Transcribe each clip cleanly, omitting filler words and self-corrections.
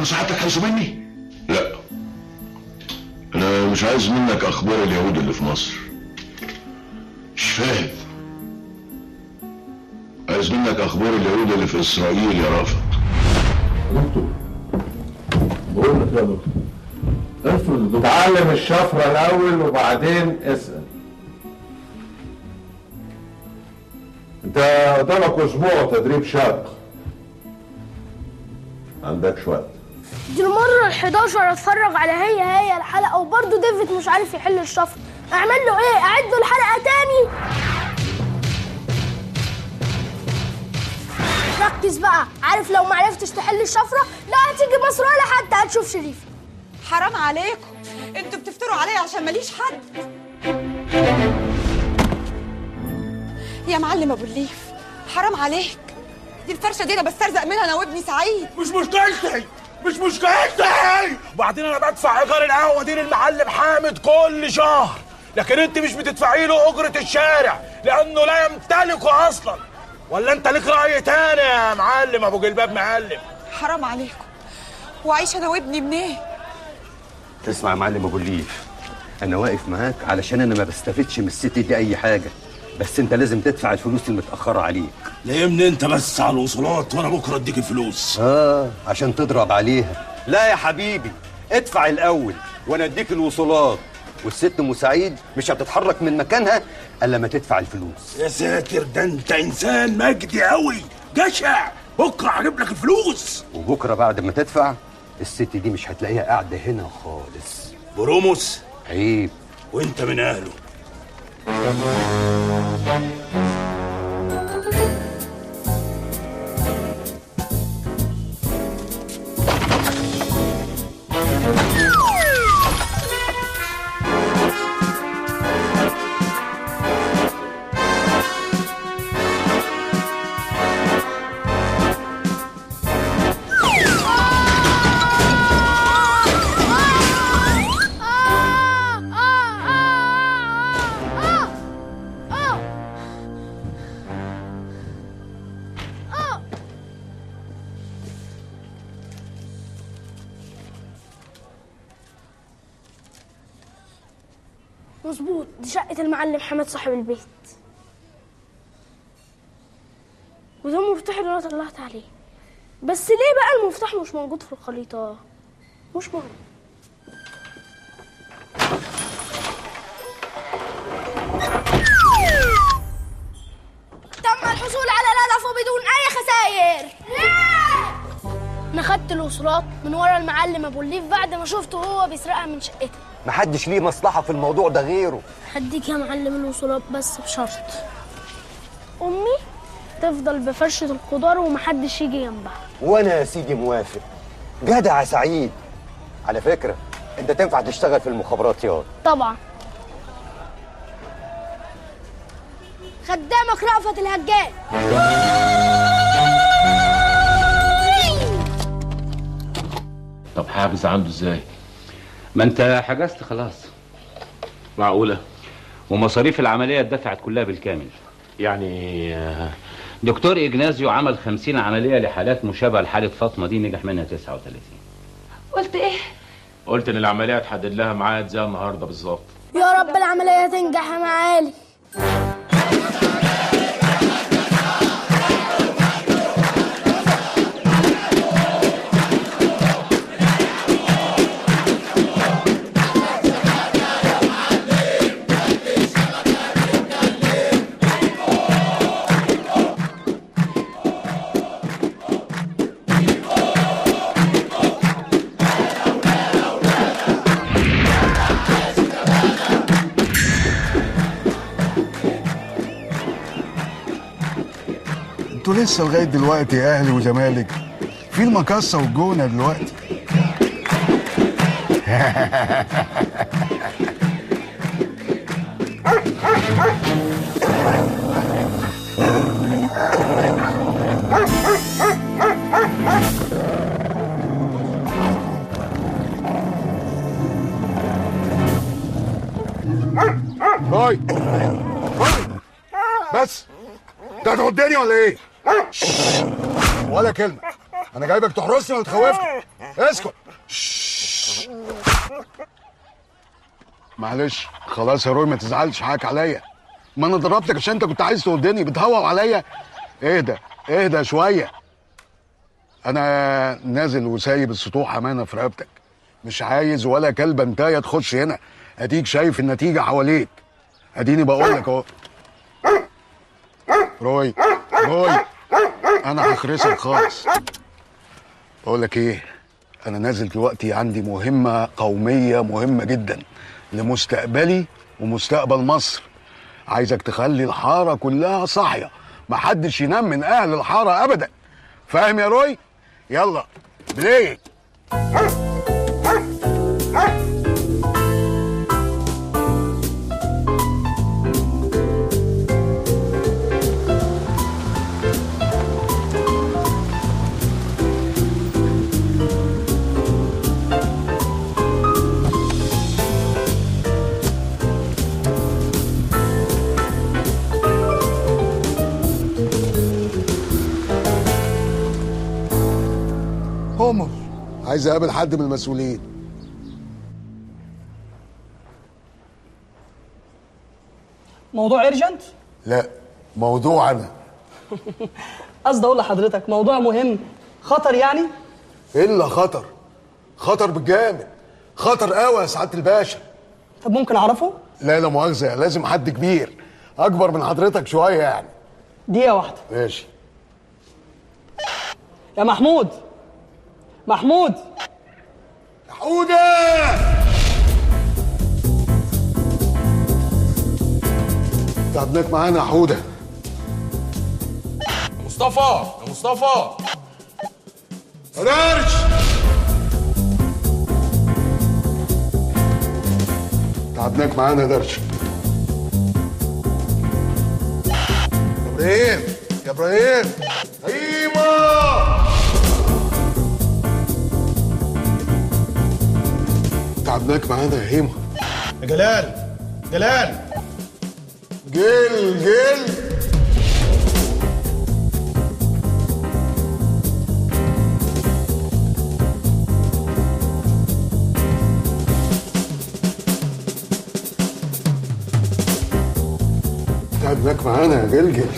برضه ساعتك عايزه مني؟ لا، انا مش عايز منك اخبار اليهود اللي في مصر. مش فاهم. عايز منك اخبار اليهود اللي في اسرائيل يا رافض. دكتور بقول لك يا دكتور، افرض تعلم الشفرة الاول وبعدين اسأل. انت قدامك اسبوع تدريب شاق، عندكش وقت. دي المرة ال11 اتفرج على هي الحلقة وبرضه ديفيد مش عارف يحل الشفرة. اعمل له ايه؟ اعد له الحلقة تاني؟ ركز بقى، عارف لو ما عرفتش تحل الشفرة لا هتيجي مصر ولا حتى هتشوف شريف. حرام عليكم، انتوا بتفتروا عليا عشان ماليش حد. يا معلم ابو الليف حرام عليك، دي الفرشه دي انا بسترزق منها انا وابني سعيد. مش مشكلتي، مش مشكلتي. وبعدين انا بدفع ايجار القهوه دي للمعلم حامد كل شهر، لكن انت مش بتدفعي له اجره الشارع لانه لا يمتلكه اصلا. ولا انت ليك راي تاني يا معلم ابو جلباب معلم؟ حرام عليكم، وعيش انا وابني منين؟ تسمع يا معلم ابو الليف، انا واقف معاك علشان انا ما بستفدش من الست دي اي حاجه، بس انت لازم تدفع الفلوس المتاخره عليك. لمني انت بس على الوصولات وانا بكره اديك الفلوس. عشان تضرب عليها. لا يا حبيبي، ادفع الاول وانا اديك الوصولات، والست ام سعيد مش هتتحرك من مكانها الا ما تدفع الفلوس. يا ساتر، ده انت انسان مجدي قوي جشع. بكره هجيب لك الفلوس. وبكره بعد ما تدفع الست دي مش هتلاقيها قاعده هنا خالص. بروموس عيب، وانت من اهله. مظبوط، دي شقة المعلم حماد صاحب البيت، وده المفتاح اللي انا طلعت عليه. بس ليه بقى المفتاح مش موجود في الخريطة؟ مش موجود. خدت الوصولات من ورا المعلم ابو الليف بعد ما شفته هو بيسرقها من شقتها. محدش ليه مصلحه في الموضوع ده غيره. هديك يا معلم الوصولات بس بشرط امي تفضل بفرشه الخضار ومحدش يجي جنبها. وانا يا سيدي موافق. جدع يا سعيد. على فكره انت تنفع تشتغل في المخابرات ياض. طبعا. خدامك رأفت الهجان. طب حافظ عنده ازاي؟ ما انت حجزت خلاص. معقولة؟ ومصاريف العملية اتدفعت كلها بالكامل. يعني دكتور إجنازيو عمل 50 عملية لحالات مشابهة لحالة فاطمة دي، نجح منها 39. قلت ايه؟ قلت ان العملية هتحدد لها ميعاد زي النهارده بالظبط. يا رب العملية تنجح يا معالي. انتوا لسه لغايه دلوقتي اهلي وزمالك في المقصه والجونه دلوقتي. هاي بس انت هتغدني ولا ايه؟ ولا كلمة. أنا جايبك تحرسني ولا تخوفني؟ اسكت. معلش خلاص يا روي ما تزعلش، حقك عليا. ما انا ضربتك عشان انت كنت عايز تودني بتهوى عليا. اهدى اهدى شويه. انا نازل وسايب السطوح امانه في رقبتك. مش عايز ولا كلبه انتايه تخش هنا. اديك شايف النتيجه حواليك. اديني بقول لك اهو. روي انا هخرسك خالص. بقول لك ايه، انا نازل دلوقتي عندي مهمه قوميه مهمه جدا لمستقبلي ومستقبل مصر. عايزك تخلي الحاره كلها صاحيه، محدش ينام من اهل الحاره ابدا. فاهم يا روي؟ يلا بلاي. عمر عايز اقابل حد من المسؤولين. موضوع ايرجنت؟ لا موضوع انا. قصدي اقول لحضرتك موضوع مهم، خطر يعني. الا خطر، خطر بالجامد، خطر قوي يا سعاده الباشا. طب ممكن اعرفه؟ لا لا مؤاخذه، لازم حد كبير اكبر من حضرتك شويه يعني. دقيقه واحده. ماشي. يا محمود، محمود يا حوده، تعبناك معانا يا حوده. مصطفى يا مصطفى رارش، تعبناك معانا يا درش. يا ابراهيم، يا ابراهيم، ايوه تعبناك معانا يا هيما. يا جلال، جلال جل تعبناك معانا يا جلجل.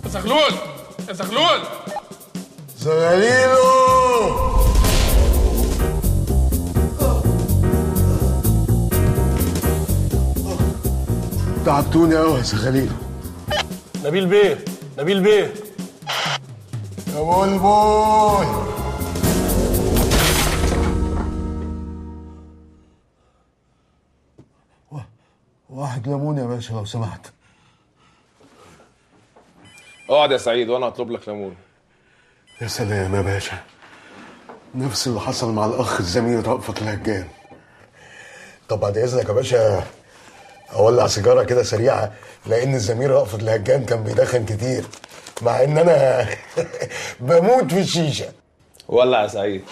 يا زغلول، يا زغلول زغاليلو. تعبتوني قوي يا زغاليلو. نبيل بيه، نبيل بيه يا بلبل واحد ليمون يا باشا لو سمحت. اقعد يا سعيد وانا هطلب لك ليمون. يا سلام يا باشا، نفس اللي حصل مع الاخ الزميل رأفت الهجان. طب بعد اذنك يا باشا اولع سيجاره كده سريعه، لان الزميل رأفت الهجان كان بيدخن كتير مع ان انا بموت في الشيشه. ولع يا سعيد.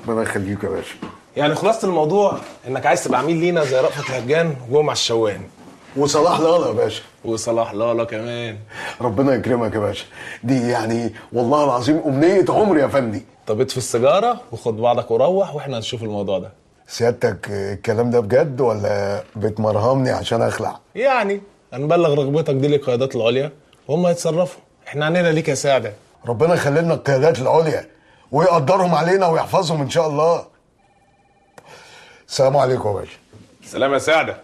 ربنا يخليك يا باشا. يعني خلاصه الموضوع انك عايز تبقى عميل لينا زي رأفت الهجان وجمعة الشوان وصلاح لالا يا باشا. وصلاح لالا كمان. ربنا يكرمك يا باشا، دي يعني والله العظيم امنيه عمري يا فندي. طب اطفي السيجاره وخد بعضك وروح واحنا هنشوف الموضوع ده. سيادتك الكلام ده بجد ولا بتمرهمني عشان اخلع؟ يعني هنبلغ رغبتك دي للقيادات العليا وهم يتصرفوا، احنا عنينا ليك يا سعده. ربنا يخلي لنا القيادات العليا ويقدرهم علينا ويحفظهم ان شاء الله. السلام عليكم يا باشا. سلام يا سعده.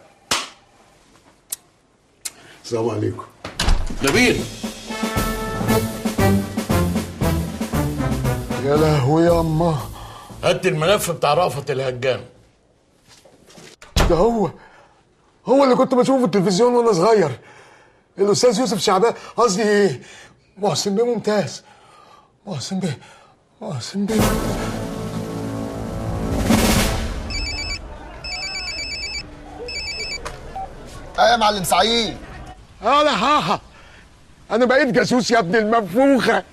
السلام عليكم. نبيل. يا لهوي يا اما. هات الملف بتاع رأفت الهجان. ده هو اللي كنت بشوفه في التلفزيون وانا صغير، الاستاذ يوسف شعبان، قصدي ايه، محسن بيه ممتاز. محسن بيه. يا معلم سعيد. ها انا بقيت جاسوس يا ابن المنفوخه.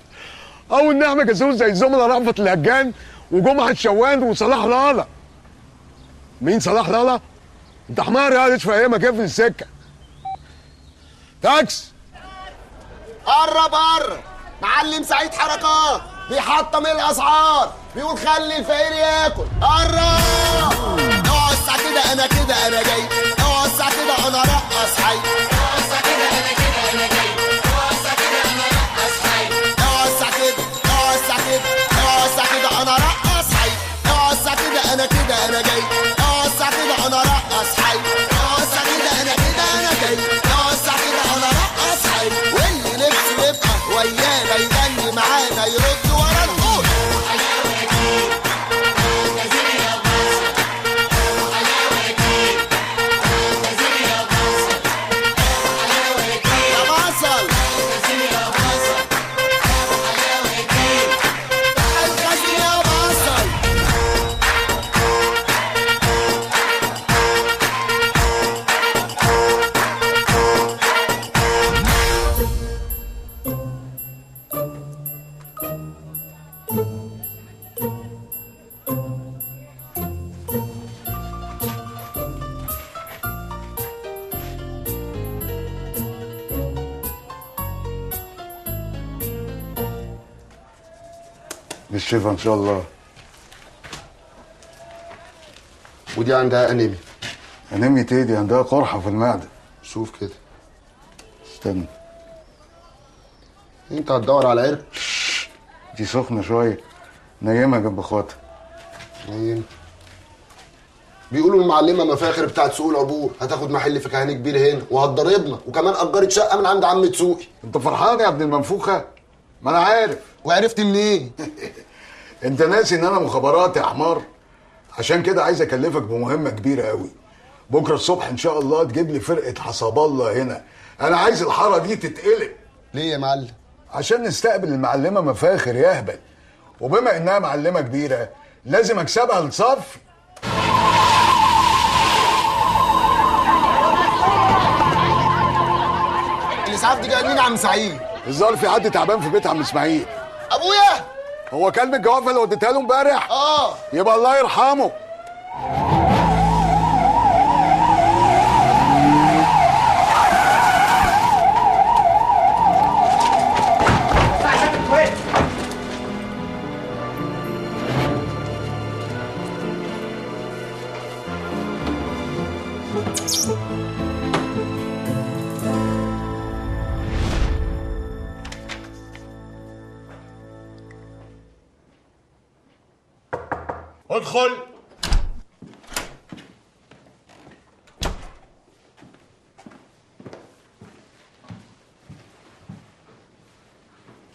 اول نعمه جاسوس زي الزملاء رأفت الهجان وجمعة الشوان وصلاح لالا. مين صلاح لالا؟ انت حمار يا مش فاهمك ايه في السكه. تاكس. قرب معلم سعيد حركات بيحطم الاسعار، بيقول خلي الفقير ياكل. قرب. اوعى الساعه كده انا جاي، اوعى الساعه كده انا رقص حي، اوعى الساعه كده انا جاي، اوعى الساعه كده انا رقص حي، اوعى الساعه كده انا رقص حي، اوعى الساعه كده انا جاي، اوعى الساعه كده انا رقص حي، اوعى الساعه كده انا جاي، اوعى الساعه كده انا رقص حي. واللي نفسه يبقى ويانا يغني معانا يرد ورا القول. بالشفا ان شاء الله. ودي عندها انيميا. انيميا ايه دي؟ عندها قرحه في المعده. شوف كده. استنى. انت هتدور على عرق؟ دي سخنه شويه، نيمها جنب خاطر. نيم. بيقولوا المعلمه مفاخر بتاعت سوق العبور هتاخد محل فكهاني كبير هنا وهتضربنا، وكمان اجرت شقه من عند عم تسوقي. انت فرحان يا ابن المنفوخه؟ ما انا عارف. وعرفت منين؟ انت ناسي ان انا مخابرات يا حمار؟ عشان كده عايز اكلفك بمهمه كبيره قوي. بكره الصبح ان شاء الله تجيب لي فرقه حسب الله هنا. انا عايز الحاره دي تتقلب. ليه يا معلم؟ عشان نستقبل المعلمه مفاخر يا اهبل، وبما انها معلمه كبيره لازم اكسبها لصفي. الاسعاف دي جايه مين يا عم سعيد؟ الظاهر في حد تعبان في بيت عم اسماعيل. ابويا. هو كلب الجوافه اللي وديتها له امبارح؟ يبقى الله يرحمه. ادخل.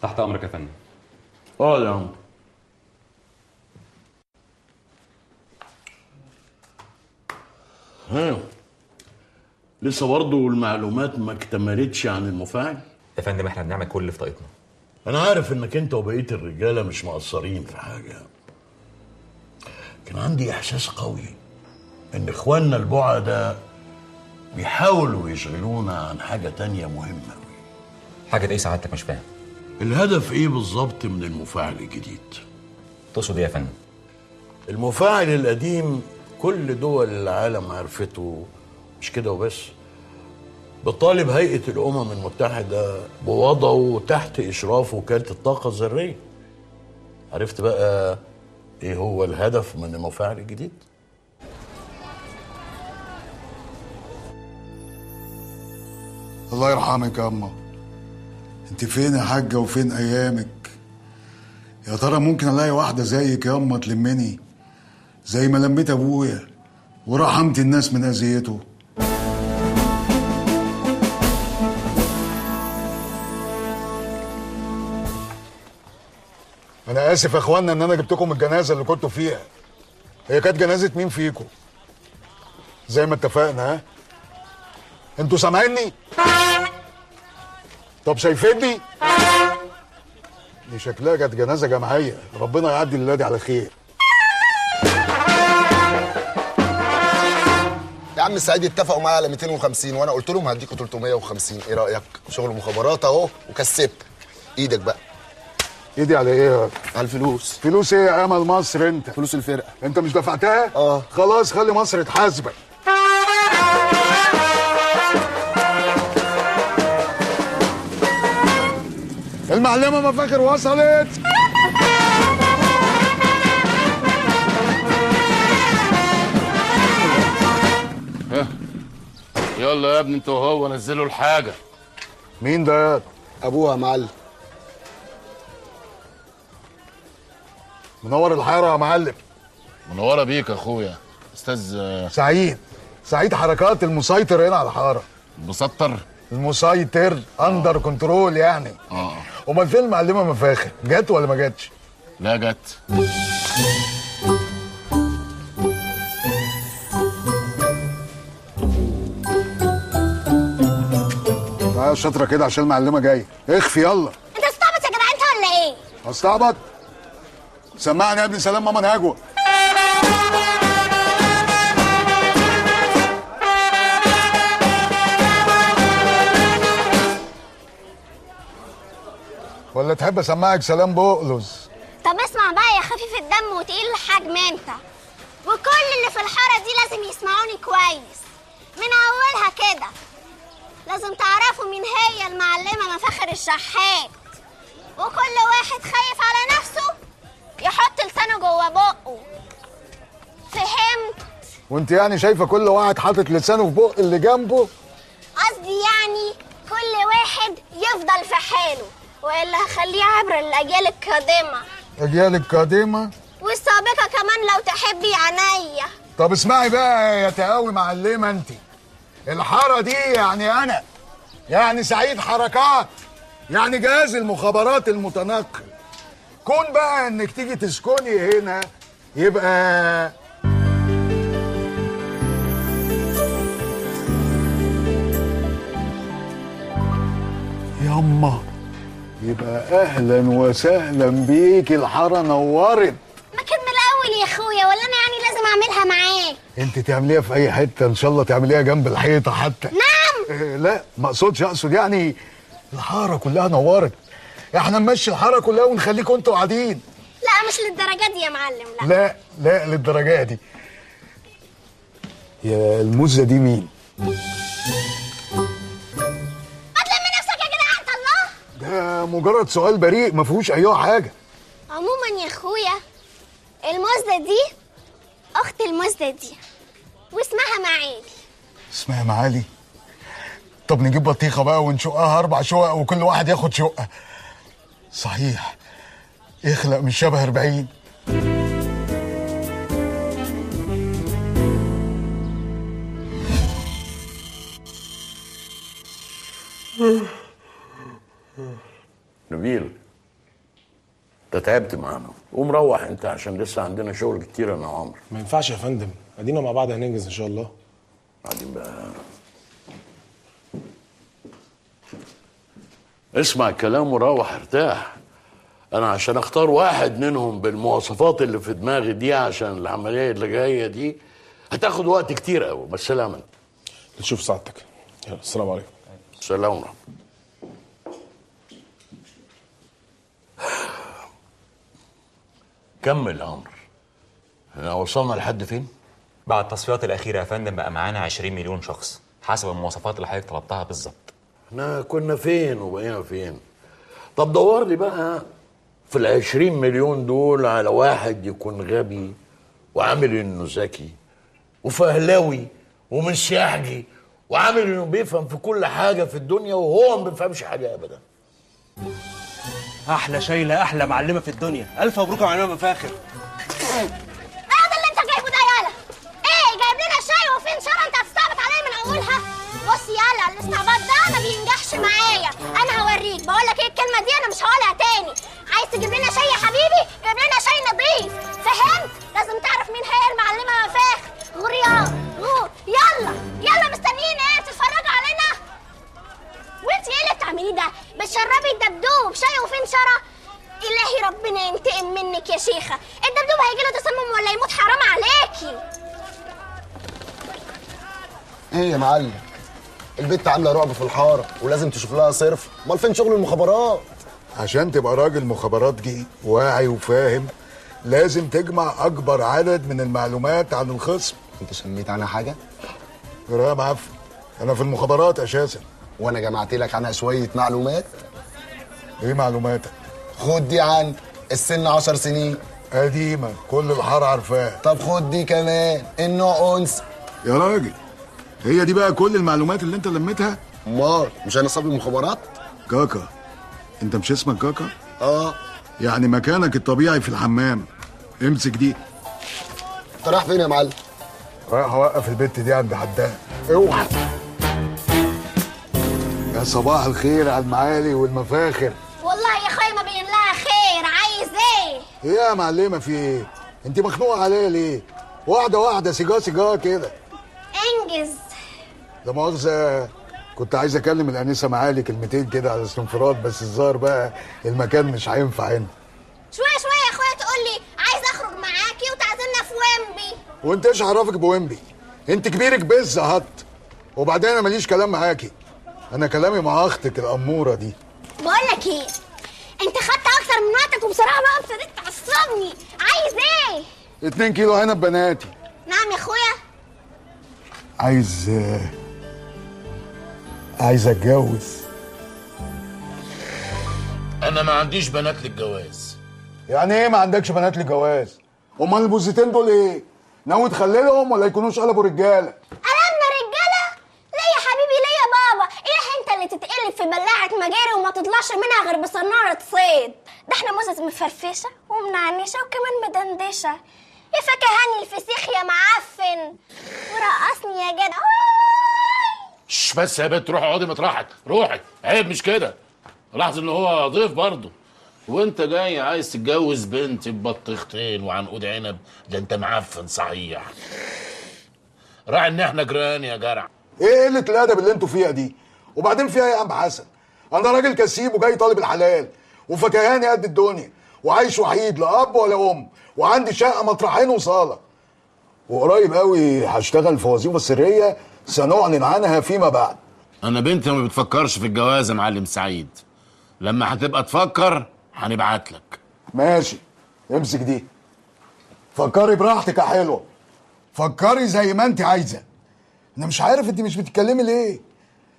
تحت امرك يا فندم. يا عم. لسه برضه المعلومات ما اكتملتش عن المفاعل؟ يا فندم احنا بنعمل كل اللي في طاقتنا. انا عارف انك انت وبقيه الرجاله مش مقصرين في حاجه. كان عندي احساس قوي ان اخواننا البعدة بيحاولوا يشغلونا عن حاجه تانية مهمه. حاجه ايه سعادتك؟ مش فاهم. الهدف ايه بالظبط من المفاعل الجديد؟ تقصد ايه يا فندم؟ المفاعل القديم كل دول العالم عرفته، مش كده وبس، بطالب هيئة الأمم المتحدة بوضعه تحت إشراف وكالة الطاقة الذرية. عرفت بقى إيه هو الهدف من المفاعل الجديد؟ الله يرحمك يا أما. انت فين يا حاجة وفين أيامك؟ يا ترى ممكن ألاقي واحدة زيك يا أما تلمني زي ما لميت أبويا ورحمت الناس من أذيته؟ أنا آسف يا إخوانا إن أنا جبتكم الجنازة اللي كنتوا فيها. هي كانت جنازة مين فيكم؟ زي ما اتفقنا ها؟ انتوا سامعيني؟ طب شايفيني؟ دي شكلها كانت جنازة جماعية، ربنا يعدي الليلة دي على خير. يا عم سعيد اتفقوا معايا على 250 وانا قلت لهم هديكوا 350. ايه رايك؟ شغل مخابرات اهو وكسبت. ايدك بقى. ايدي على ايه؟ على الفلوس. فلوس ايه يا امل مصر انت؟ فلوس الفرقه. انت مش دفعتها؟ خلاص خلي مصر تحاسبك. المعلمة مفاخر وصلت. يلا يا ابني انت وهو نزلوا الحاجة. مين ده؟ ابوها يا معلم. منور الحارة يا معلم. منورة بيك يا اخويا. استاذ سعيد حركات المسيطر هنا على الحارة. مسطر؟ المسيطر اندر كنترول يعني. امال فين المعلمة مفاخر؟ جت ولا ما جاتش؟ لا جت. تعالى شاطرة كده عشان المعلمة جاية. اخفي يلا. انت استعبط يا جدع انت ولا ايه؟ استعبط؟ سمعني يا ابني سلام ماما نجوى. ولا تحب اسمعك سلام بقلص؟ طب اسمع بقى يا خفيف الدم وتقيل الحجم انت وكل اللي في الحاره دي لازم يسمعوني كويس من اولها كده. لازم تعرفوا مين هي المعلمه مفاخر الشحات، وكل واحد خايف على نفسه يحط لسانه جوه بقه. فهمت؟ وانت يعني شايفه كل واحد حاطط لسانه في بق اللي جنبه؟ قصدي يعني كل واحد يفضل في حاله، والا هخليه عبره للاجيال القادمه. الاجيال القادمه؟ والسابقه كمان لو تحبي عينيا. طب اسمعي بقى يا تقاوي معلمه انت. الحاره دي يعني انا، يعني سعيد حركات، يعني جهاز المخابرات المتنقل. كون بقى انك تيجي تسكني هنا يبقى ياما، يبقى اهلا وسهلا بيكي. الحاره نورت. ما كان من الاول يا اخويا، ولا انا يعني لازم اعملها معاك؟ انت تعمليها في اي حته ان شاء الله، تعمليها جنب الحيطه حتى. نعم. لا ما اقصدش، اقصد يعني الحاره كلها نورت. احنا نمشي الحاره كلها ونخليكم انتوا قاعدين. لا مش للدرجه دي يا معلم. لا لا للدرجه دي. يا المزه دي مين؟ ده مجرد سؤال بريء ما فيهوش اي حاجه. عموما يا اخويا المزه دي اخت المزه دي واسمها معالي. اسمها معالي؟ طب نجيب بطيخه بقى ونشقها 4 شقق وكل واحد ياخد شقه. صحيح يخلق مش شبه 40. نبيل انت تعبت معانا، قوم روح انت عشان لسه عندنا شغل كتير انا وعمر. ما ينفعش يا فندم، ادينا مع بعض هننجز ان شاء الله. بعدين بقى اسمع الكلام وروح ارتاح. انا عشان اختار واحد منهم بالمواصفات اللي في دماغي دي عشان العمليه اللي جايه دي هتاخد وقت كتير قوي. بس سلامة. نشوف سعادتك. يلا السلام عليكم. سلام ورحمة. كمل يا عمرو. احنا وصلنا لحد فين؟ بعد التصفيات الأخيرة يا فندم بقى معانا 20 مليون شخص حسب المواصفات اللي حضرتك طلبتها بالظبط. احنا كنا فين وبقينا فين؟ طب دور لي بقى في ال20 مليون دول على واحد يكون غبي وعامل انه ذكي وفهلاوي ومسيحجي وعامل انه بيفهم في كل حاجه في الدنيا وهو ما بيفهمش حاجه ابدا. احلى شايله احلى معلمه في الدنيا. الف مبروك يا معلمه مفاخر. ايه ده اللي انت جايبه ده يالا؟ ايه جايب لنا شاي وفين شرى؟ انت هتستعبط عليا من اولها؟ بص يالا الاستعباط ده ما بينجحش معايا. انا هوريك. بقول لك ايه الكلمه دي انا مش هقولها تاني. عايز تجيب لنا شاي يا حبيبي؟ جيب لنا شاي نظيف. فهمت؟ لازم تعرف مين هي المعلمه مفاخر. غريان غور. يلا يلا مستنيين ايه؟ بتتفرجوا علينا؟ وانت ايه اللي بتعمليه ده؟ بتشربي الدبدوب شاي وفين شرى؟ الهي ربنا ينتقم منك يا شيخه. الدبدوب هيجيله تسمم ولا يموت؟ حرام عليكي. ايه يا معلم؟ البت عامله رعب في الحاره ولازم تشوف لها صرف. امال فين شغل المخابرات؟ عشان تبقى راجل مخابرات جي واعي وفاهم لازم تجمع اكبر عدد من المعلومات عن الخصم. انت سميت عنها حاجه؟ يا معفن انا في المخابرات اساسا. وانا جمعت لك عنها شويه معلومات. ايه معلوماتك؟ خد دي عن السن 10 سنين قديمه كل الحاره عارفاها. طب خد دي كمان النوع انثى. يا راجل هي دي بقى كل المعلومات اللي انت لميتها؟ امال مش انا صبي المخابرات؟ كاكا انت مش اسمك كاكا؟ اه. يعني مكانك الطبيعي في الحمام. امسك دي. انت رايح فين يا معلم؟ رايح اوقف البت دي عند حدها. اوعى. يا صباح الخير على المعالي والمفاخر. والله يا اخويا ما بين لها خير. عايز ايه؟ ايه يا معلمه في ايه؟ انت مخنوقه عليا ليه؟ واحده واحده سيجاره كده. انجز. لا مؤاخذه كنت عايز اكلم الانسه معالي كلمتين كده على استنفراد بس الظاهر بقى المكان مش هينفع هنا. شويه شويه يا اخويا تقول لي عايز اخرج معاكي وتعزمنا في ويمبي. وانت ايش عرفك بويمبي؟ انت كبيرك بز هط. وبعدين انا ماليش كلام معاكي. انا كلامي مع اختك الاموره دي. بقول لك ايه؟ انت خدت اكتر من وقتك وبصراحه بقى ابتديت تعصبني. عايز ايه؟ 2 كيلو عنب بناتي. نعم يا اخويا. عايز اتجوز. انا ما عنديش بنات للجواز. يعني ايه ما عندكش بنات للجواز؟ امال البوزتين دول ايه؟ ناوي تخللهم ولا يكونوش قلبوا رجاله؟ قلبنا رجاله؟ ليه يا حبيبي ليه يا بابا؟ ايه انت اللي تتقلب في بلاعه مجاري وما تطلعش منها غير بصناره صيد؟ ده احنا موزة مفرفشه ومنعنشه وكمان مدندشه. يا فكهاني الفسيخ يا معفن ورقصني يا جدع. بس يا بنت روحي اقعدي مطرحك. روحي عيب مش كده. لاحظ ان هو ضيف برضه. وانت جاي عايز تتجوز بنت ببطيختين وعنقود عنب؟ ده انت معفن صحيح. راعي ان احنا جيران يا جرع. ايه قله الادب اللي انتوا فيها دي؟ وبعدين فيها ايه يا عم حسن؟ انا راجل كسيب وجاي طالب الحلال وفكهاني قد الدنيا وعايش وحيد لا اب ولا ام وعندي شقه مطرحين وصاله. وقريب قوي هشتغل في وظيفه سريه سنعلن عنها فيما بعد. انا بنتي ما بتفكرش في الجواز يا معلم سعيد. لما هتبقى تفكر هنبعت لك. ماشي امسك دي. فكري براحتك يا حلوه. فكري زي ما انت عايزه. انا مش عارف انت مش بتتكلمي ليه.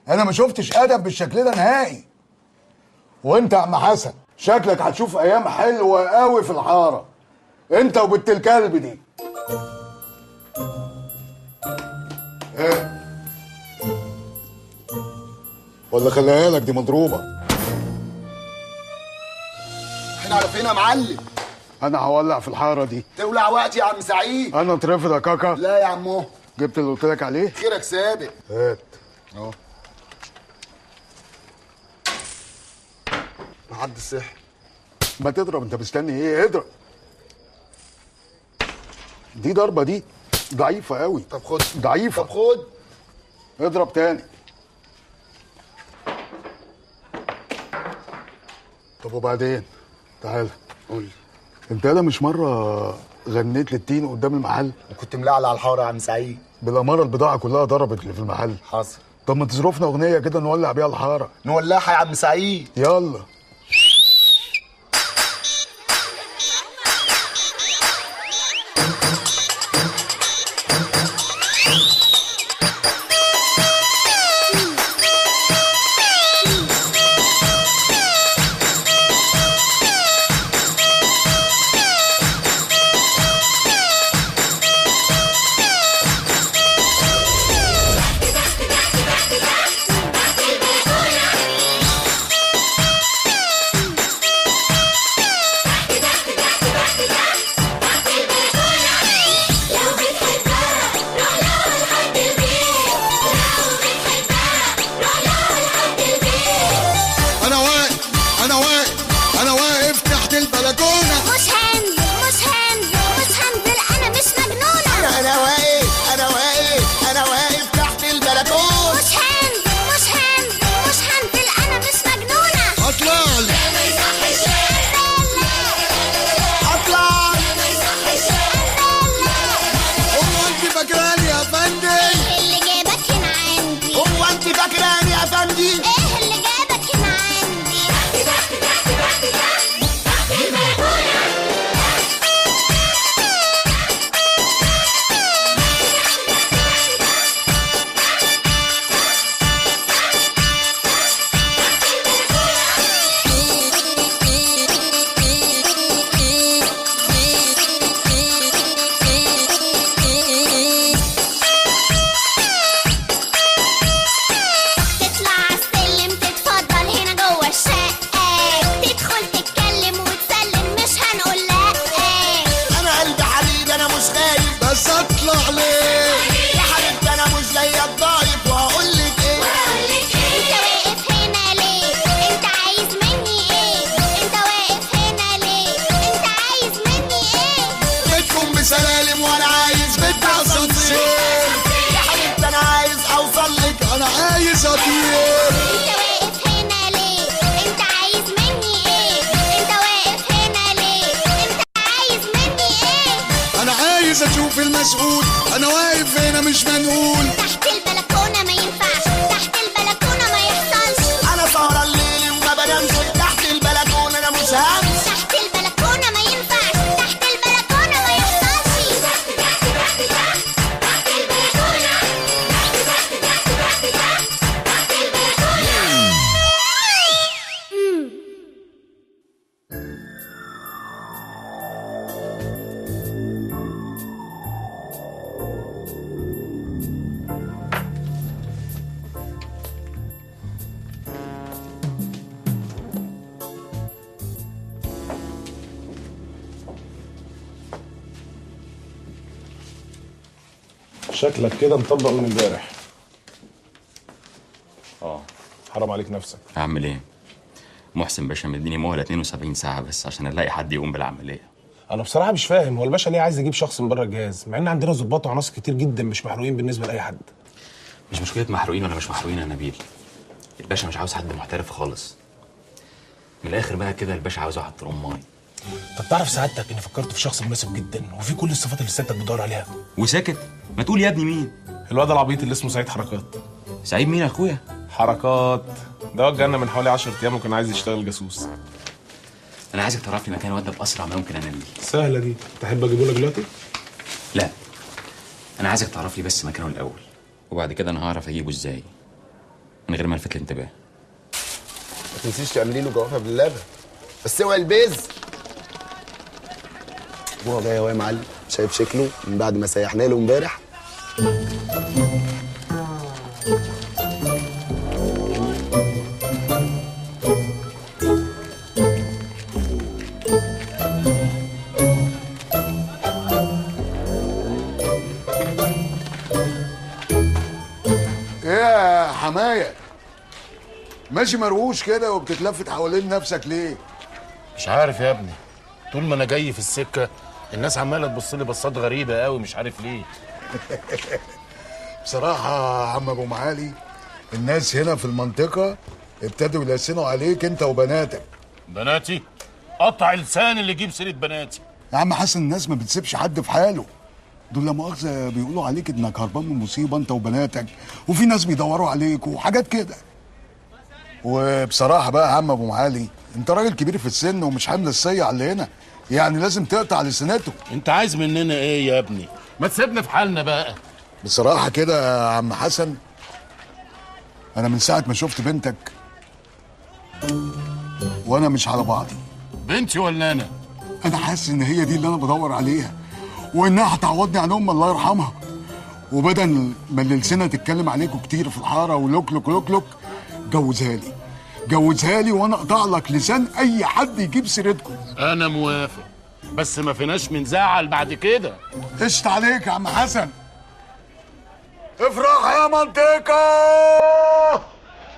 انا ما شفتش ادب بالشكل ده نهائي. وانت يا عم حسن شكلك هتشوف ايام حلوه قوي في الحاره. انت وبنت الكلب دي. ايه ولا خليها لك دي مضروبه؟ احنا على فين يا معلم؟ انا هولع في الحاره دي. تولع وقت يا عم سعيد. انا اترفض يا كاكا؟ لا يا عمو. جبت اللي قلت لك عليه؟ خيرك سابق. هات اهو. لحد السحر. ما تضرب انت مستني ايه؟ اضرب. دي ضربه دي ضعيفه قوي. طب خد. ضعيفه. طب خد. اضرب تاني. طب وبعدين؟ تعالى قول لي، انت انا مش مره غنيت للتين قدام المحل؟ وكنت ملعلع على الحاره يا عم سعيد. بالاماره البضاعه كلها ضربت اللي في المحل. حصل. طب ما تصرفنا اغنيه كده نولع بيها الحاره. نولعها يا عم سعيد. يلا. اشوف المسؤول، انا واقف هنا مش منقول. تحت البلكونه ما ينفعش، تحت البلكونه ما يحصلش. انا سهران الليل وما بنامش، تحت البلكونه انا مش همش. تحت البلكونه ما ينفعش، تحت البلكونه ما يحصلش. تحت البلكونه، تحت البلكونه. شكلك كده مطبق من امبارح. حرام عليك نفسك. اعمل ايه؟ محسن باشا مديني مهله 72 ساعه بس عشان الاقي حد يقوم بالعمليه. انا بصراحه مش فاهم هو الباشا ليه عايز يجيب شخص من بره الجهاز مع ان عندنا ظباط وعناصر كتير جدا مش محروقين بالنسبه لاي حد. مش مشكله محروقين ولا مش محروقين يا نبيل. الباشا مش عاوز حد محترف خالص. من الاخر بقى كده الباشا عاوز واحد طرماي. طب تعرف سعادتك اني فكرت في شخص مناسب جدا وفي كل الصفات اللي سيادتك بتدور عليها. وساكت؟ ما تقول يا ابني مين؟ الواد العبيط اللي اسمه سعيد حركات. سعيد مين يا اخويا؟ حركات ده وجه لنا من حوالي 10 ايام وكان عايز يشتغل جاسوس. انا عايزك تعرف لي مكان الواد ده باسرع ما يمكن يا نبيل. سهله دي، تحب اجيبه لك دلوقتي؟ لا انا عايزك تعرف لي بس مكانه الاول وبعد كده انا هعرف اجيبه ازاي من غير ما الفت الانتباه. ما تنسيش تعملي له جوافه باللبن بس اوعي البيز. هو جاي اهو يا معلم، شايف شكله من بعد ما سيحنا له امبارح. ايه يا حمايه؟ ماشي مروش كده وبتتلفت حوالين نفسك ليه؟ مش عارف يا ابني، طول ما انا جاي في السكه الناس عماله تبص لي بصات غريبه قوي مش عارف ليه. بصراحه يا عم ابو معالي الناس هنا في المنطقه ابتدوا يلسنوا عليك انت وبناتك بناتي؟ قطع لسان اللي يجيب سيره بناتي. يا عم حسن، الناس ما بتسيبش حد في حاله. دول لا مؤاخذه بيقولوا عليك انك هربان من مصيبه انت وبناتك، وفي ناس بيدوروا عليك وحاجات كده. وبصراحه بقى يا عم ابو معالي، انت راجل كبير في السن ومش حامل الصيع اللي هنا، يعني لازم تقطع لسانته. انت عايز مننا ايه يا ابني؟ ما تسيبنا في حالنا بقى. بصراحه كده يا عم حسن، انا من ساعه ما شفت بنتك وانا مش على بعضي. بنتي ولا انا؟ انا حاسس ان هي دي اللي انا بدور عليها، وانها هتعوضني عن ام الله يرحمها. وبدل ما اللسانه تتكلم عليكم كتير في الحاره ولوك لوك لوك لوك، جوزها لي جوزها لي وانا اقطع لك لسان اي حد يجيب سيرتكم. انا موافق، بس ما فيناش من زعل بعد كده. قشط عليك يا عم حسن. افرح يا منطقه،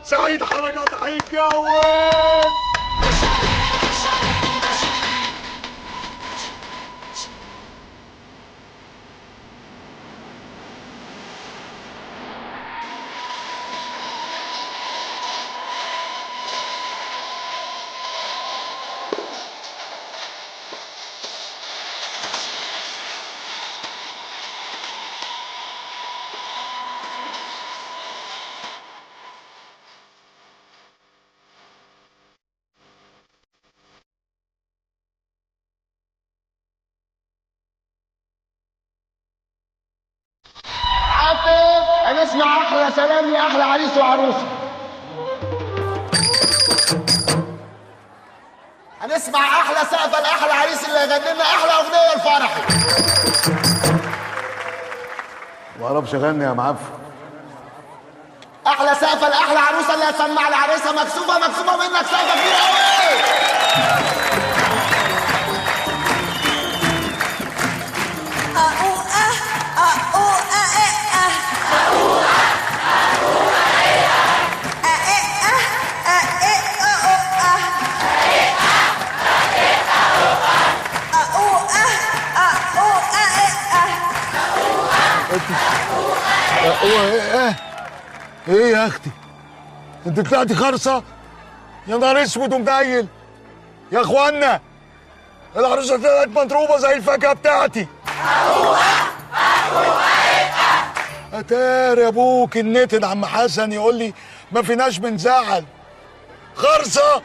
سعيد حركات هيتجوز. هنسمع احلى سلام لاحلى عريس وعروسه. هنسمع احلى سقفه لاحلى عريس اللي هيغني لنا احلى اغنيه لفرحي. ما اعرفش اغني يا معفن. احلى سقفه لاحلى عروسه اللي هتسمع لعريسها مكسوفه منك سقفه كبيره قوي. ايه يا اختي؟ انت طلعتي خرصه؟ يا نهار اسود ومدايل. يا اخوانا، العروسه طلعت مضروبه زي الفاكهه بتاعتي. اتاري ابوك النتن عم حسن يقول لي ما فيناش بنزعل. خرصه.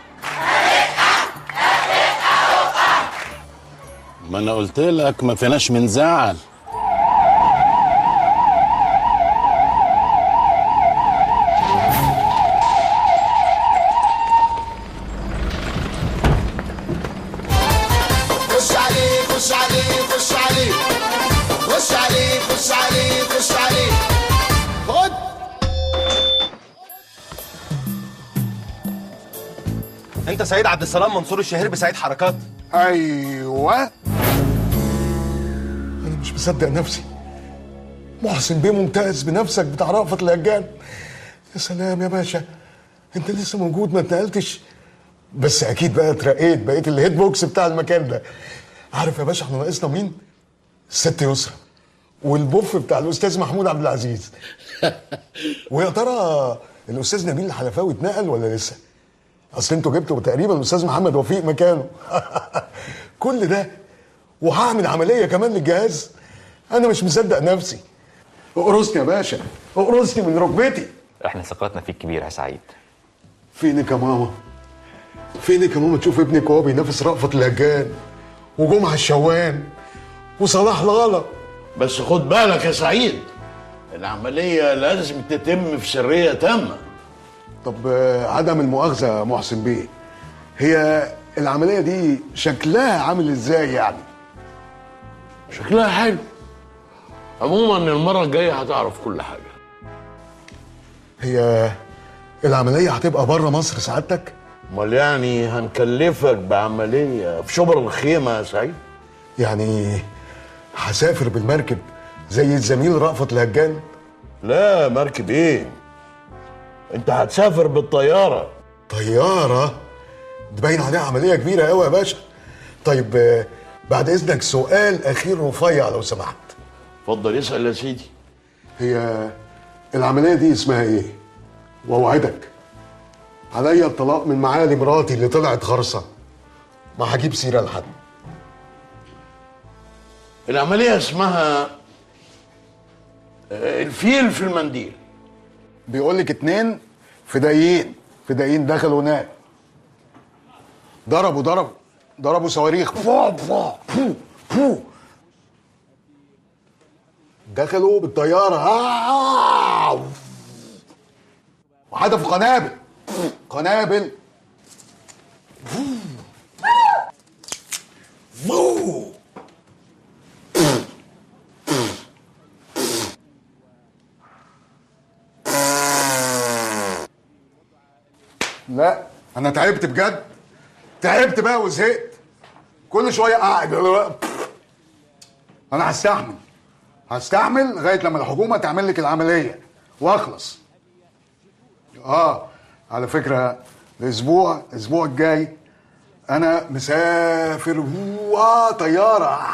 ما انا قلت لك ما فيناش من زعل. خش عليه خش عليه خش عليه خش عليه خش عليه خش عليه. خد. انت سعيد عبد السلام منصور الشهير بسعيد حركات؟ ايوه. انا مش مصدق نفسي. محسن بيه ممتاز بنفسك بتاع رأفت الهجان. يا سلام يا باشا، انت لسه موجود ما اتنقلتش؟ بس اكيد بقى اترقيت، بقيت الهيد بوكس بتاع المكان ده. عارف يا باشا احنا ناقصنا مين؟ الست يسرا والبوف بتاع الاستاذ محمود عبد العزيز. ويا ترى الاستاذ نبيل الحلفاوي اتنقل ولا لسه؟ اصل انتوا جبتوا تقريبا الاستاذ محمد وفيق مكانه. كل ده وهعمل عمليه كمان للجهاز. انا مش مصدق نفسي. اقرصني يا باشا، اقرصني من ركبتي. احنا ثقتنا فيك كبيره يا سعيد. فينك يا ماما؟ فينك يا ماما تشوف ابنك وهو بينافس رأفت الهجان وجمعه الشوان وصلاح لالا؟ بس خد بالك يا سعيد، العمليه لازم تتم في سريه تامه. طب عدم المؤاخذه يا محسن بيه، هي العمليه دي شكلها عامل ازاي يعني؟ شكلها حلو. عموما المره الجايه هتعرف كل حاجه. هي العمليه هتبقى بره مصر سعادتك؟ امال يعني هنكلفك بعمليه في شبر الخيمه يا سعيد؟ يعني هسافر بالمركب زي الزميل رأفت الهجان؟ لا مركب ايه؟ انت هتسافر بالطياره. طياره؟ ده باين عليها عمليه كبيره قوي يا باشا. طيب بعد اذنك سؤال اخير رفيع لو سمحت. اتفضل اسال يا سيدي. هي العمليه دي اسمها ايه؟ واوعدك عليا الطلاق من معالي مراتي اللي طلعت خرصه. ما هجيب سيره لحد. العمليه اسمها الفيل في المنديل. بيقول لك 2 فدائيين دخلوا هناك، ضربوا صواريخ فو فو فو فو، دخلوا بالطياره وحدفوا قنابل لا انا تعبت بجد، تعبت بقى وزهقت، كل شويه قاعد. انا هستحمل لغايه لما الحكومه تعمل لك العمليه واخلص. على فكره الاسبوع الجاي انا مسافر طياره.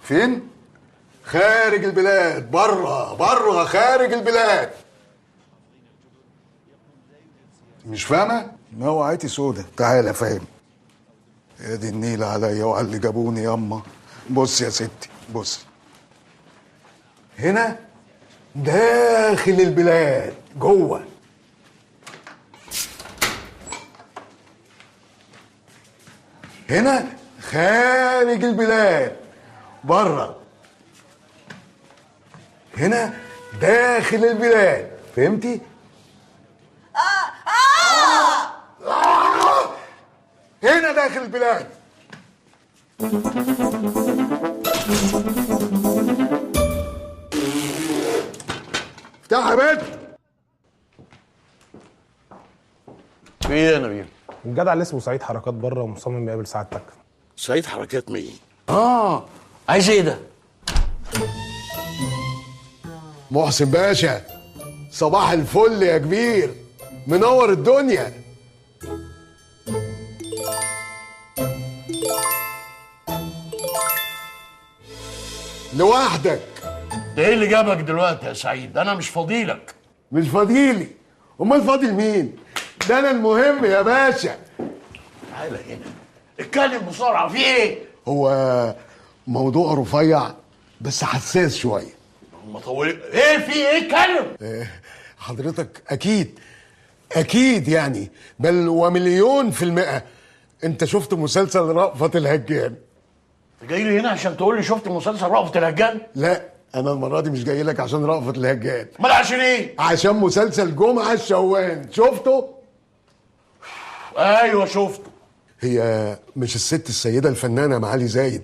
فين؟ خارج البلاد، بره خارج البلاد. مش فاهمه؟ نوعيتي سودة. تعالى افهم. يا دي النيله عليا وعلى اللي جابوني ياما. بص يا ستي، بص هنا داخل البلاد جوه، هنا خارج البلاد بره، هنا داخل البلاد. فهمتي؟ هنا داخل البلاد. افتح يا بنت. في ايه يا نبيل؟ الجدع اللي اسمه سعيد حركات بره ومصمم يقابل سعادتك. سعيد حركات مين؟ عايز ايه ده؟ محسن باشا، صباح الفل يا كبير، منور الدنيا. لوحدك؟ ده ايه اللي جابك دلوقتي يا سعيد؟ انا مش فاضيلك. مش فاضيلي؟ امال فاضل مين؟ ده انا المهم يا باشا. تعالى هنا اتكلم بسرعه. في ايه؟ هو موضوع رفيع بس حساس شويه. مطول ايه؟ في ايه؟ اتكلم. حضرتك اكيد يعني بل و1,000,000% انت شفت مسلسل رأفت الهجان؟ جاي لي هنا عشان تقول لي شفت مسلسل رأفت الهجان؟ لا، انا المره دي مش جاي لك عشان رأفت الهجان. امال عشان ايه؟ عشان مسلسل جمعه الشوان. شفته؟ ايوه شفته. هي مش الست السيده الفنانه معالي زايد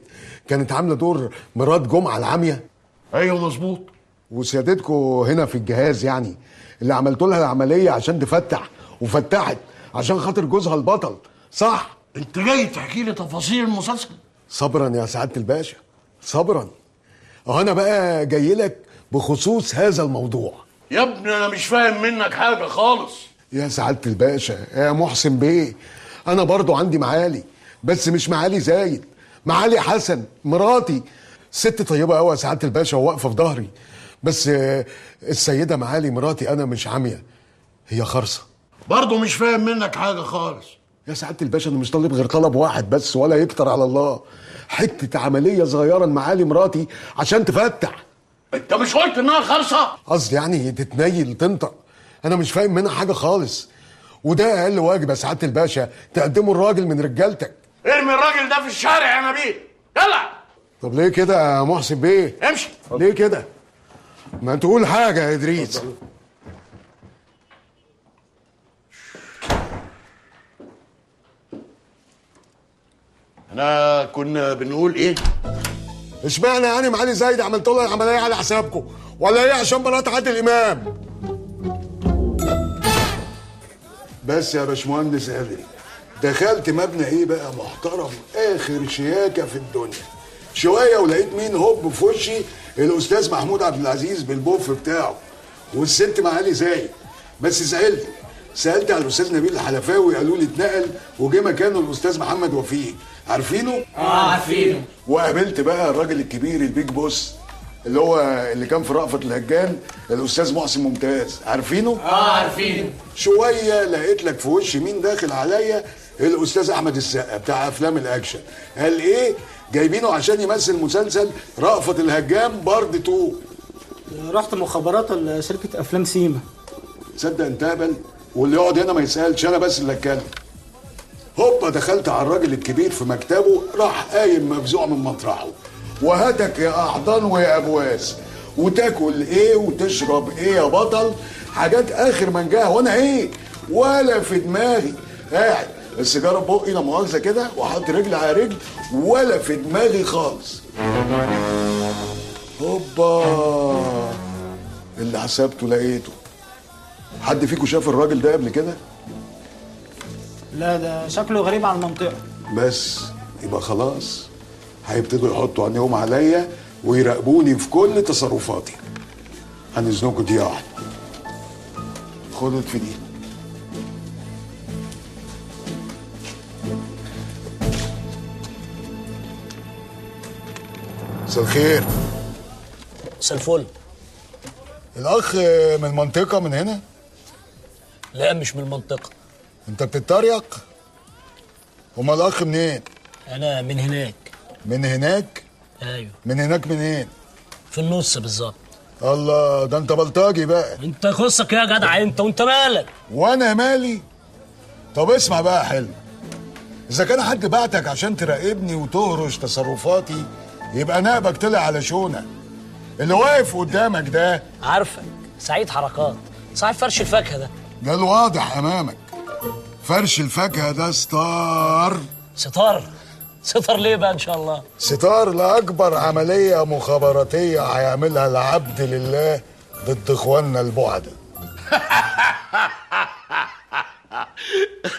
كانت عامله دور مرات جمعه العاميه؟ ايوه مظبوط. وسيادتكم هنا في الجهاز يعني اللي عملتوا لها العمليه عشان تفتح وفتحت عشان خاطر جوزها البطل، صح؟ انت جاي تحكي لي تفاصيل المسلسل؟ صبرا يا سعاده الباشا، صبرا. انا بقى جاي لك بخصوص هذا الموضوع. يا ابني انا مش فاهم منك حاجه خالص. يا سعاده الباشا يا محسن بيه، انا برضو عندي معالي، بس مش معالي زايد، معالي حسن مراتي. ست طيبه قوي يا سعاده الباشا وواقفه في ظهري، بس السيده معالي مراتي انا مش عاميه، هي خرصه. برضو مش فاهم منك حاجه خالص. يا سعاده الباشا انا مش طالب غير طلب واحد بس ولا يكتر على الله، حته عمليه صغيره لمعالي مراتي عشان تفتح. انت مش قلت انها خرصه؟ قصدي يعني تتنيل تنطق. انا مش فاهم منها حاجه خالص، وده اقل واجب يا سعاده الباشا تقدمه الراجل من رجالتك. ارمي الراجل ده في الشارع يا نبيل، يلا. طب ليه كده يا محسن بيه؟ امشي. ليه كده؟ ما تقول حاجه يا ادريس. احنا كنا بنقول ايه؟ اشمعنى يعني معالي زايد عملت لها العمليه على حسابكم؟ ولا ايه عشان مرات عادل امام؟ بس يا باشمهندس قادري، دخلت مبنى ايه بقى محترم اخر شياكه في الدنيا. شويه ولقيت مين هوب في وشي؟ الاستاذ محمود عبد العزيز بالبوف بتاعه والست معالي زايد. بس سالت على الاستاذ نبيل الحلفاوي، قالوا لي اتنقل وجه مكانه الاستاذ محمد وفيق. عارفينه؟ عارفينه. وقابلت بقى الراجل الكبير البيج بوس اللي هو اللي كان في رأفت الهجان، الاستاذ محسن ممتاز، عارفينه؟ عارفين. شويه لقيت لك في وش مين داخل عليا، الاستاذ احمد السقا بتاع افلام الاكشن. قال ايه؟ جايبينه عشان يمثل مسلسل رأفت الهجان بارد 2. رحت مخابرات شركه افلام سيما. تصدق انت هبل، واللي يقعد هنا ما يسالش، انا بس اللي اتكلم. هوبا دخلت على الراجل الكبير في مكتبه، راح قايم مفزوع من مطرحه، وهاتك يا احضان ويا ابواس، وتاكل ايه وتشرب ايه يا بطل، حاجات اخر منجاها، وانا ايه ولا في دماغي، قاعد السيجاره بقي لا مؤاخذه كده، وحط رجل على رجل، ولا في دماغي خالص. هوبا اللي حسبته لقيته. حد فيكم شاف الراجل ده قبل كده؟ لا ده شكله غريب عن المنطقه. بس يبقى خلاص هيبتدوا يحطوا عينيهم عليا ويراقبوني في كل تصرفاتي. هنزنكوا دي واحده. خدوا في دي. مساء الخير. مساء الفل. الاخ من المنطقه من هنا؟ لا مش من المنطقه. انت بتتريق؟ امال الاخ منين؟ انا من هناك. من هناك؟ ايوه. من هناك منين؟ في النص بالظبط. الله، ده انت بلطجي بقى. انت خصك يا جدع انت، وانت مالك؟ وانا مالي؟ طب اسمع بقى يا حلو، اذا كان حد بعتك عشان تراقبني وتهرش تصرفاتي، يبقى نقبك طلع على شونه. اللي واقف قدامك ده عارفك، سعيد حركات، صاحب فرش الفاكهه ده. ده الواضح امامك. فرش الفاكهه ده ستار. ستار؟ ستار ليه بقى ان شاء الله؟ ستار لاكبر عمليه مخابراتيه هيعملها العبد لله ضد اخواننا البعدة.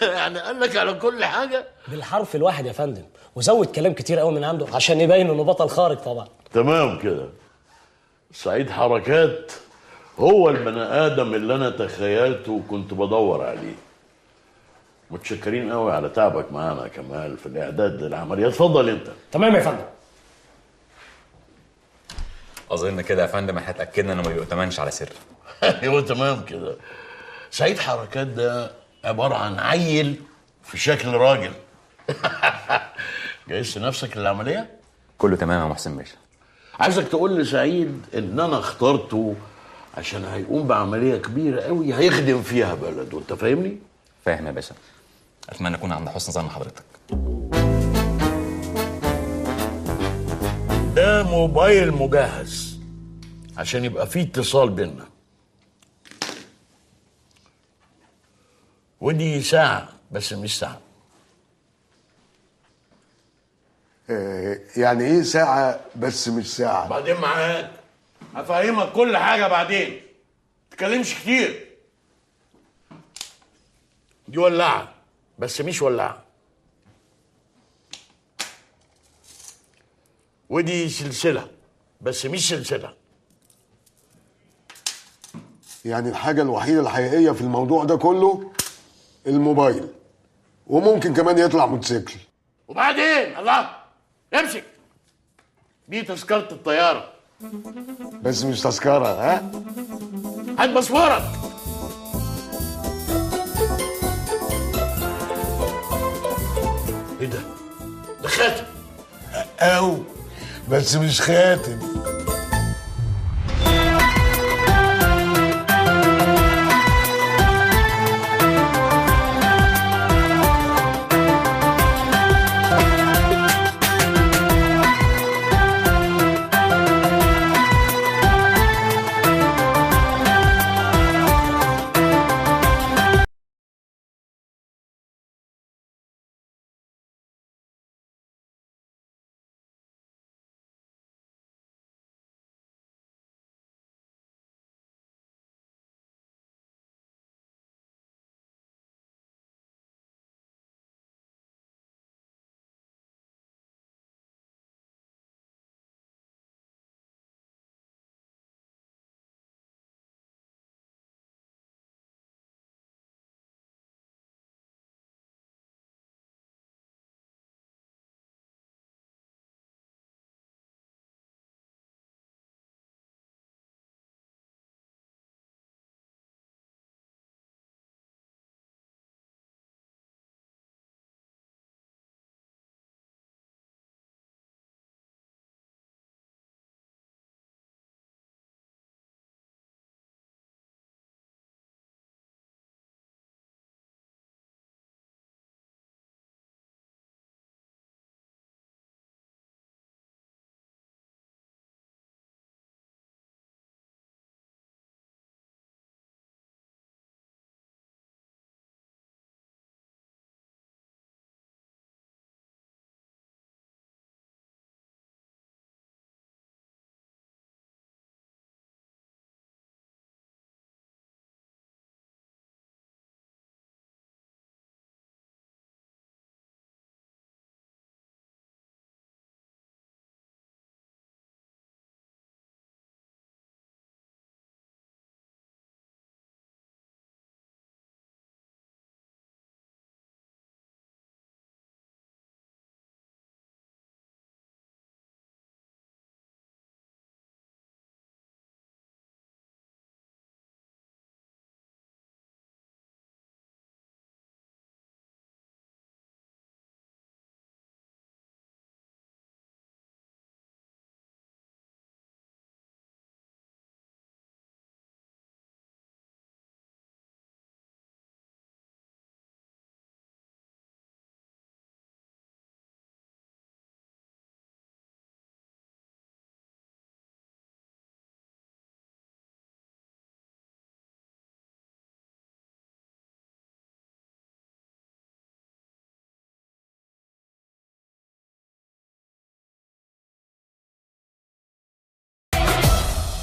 يعني قال لك على كل حاجه بالحرف الواحد يا فندم، وزود كلام كتير قوي من عنده عشان يبين انه بطل خارق طبعا. تمام كده. سعيد حركات هو البني ادم اللي انا تخيلته وكنت بدور عليه. متشكرين قوي على تعبك معانا يا كمال في الاعداد للعمليه. اتفضل انت. تمام يا فندم. اظن كده يا فندم احنا اتاكدنا انه ما بيؤتمنش على سر. ايوه تمام كده. سعيد حركات ده عباره عن عيل في شكل راجل. جهزت نفسك للعمليه؟ كله تمام يا محسن باشا. عايزك تقول لسعيد ان انا اخترته عشان هيقوم بعمليه كبيره قوي هيخدم فيها بلده، انت فاهمني؟ فاهم يا باشا. اتمنى اكون عند حسن ظن حضرتك. ده موبايل مجهز عشان يبقى فيه اتصال بينا. ودي ساعة بس مش ساعة. يعني ايه ساعة بس مش ساعة؟ بعدين معاك هفهمك كل حاجة بعدين. متتكلمش كتير. دي ولاعة بس مش ولاعة. ودي سلسلة بس مش سلسلة. يعني الحاجة الوحيدة الحقيقية في الموضوع ده كله الموبايل، وممكن كمان يطلع موتوسيكل. وبعدين الله امسك. دي تذكرة الطيارة بس مش تذكرة. ها؟ هات باسبورك. ايه ده؟ ده خاتم. أو بس مش خاتم.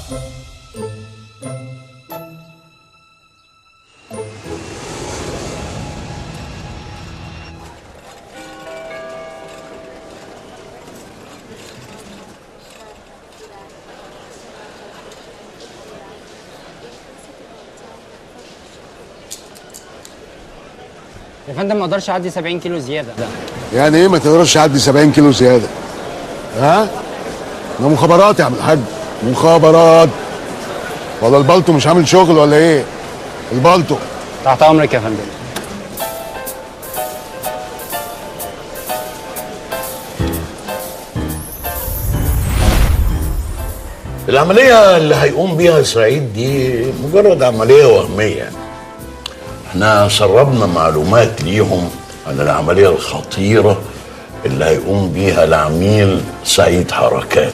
يا فندم ما اقدرش اعدي 70 كيلو زياده. يعني ايه ما تقدرش تعدي 70 كيلو زياده؟ ها؟ ده مخابرات يا عم الحاج، مخابرات. ولا البلطو مش عامل شغل ولا ايه؟ البلطو تحت امرك يا فندم. العملية اللي هيقوم بيها سعيد دي مجرد عملية وهمية. احنا سربنا معلومات ليهم عن العملية الخطيرة اللي هيقوم بيها العميل سعيد حركات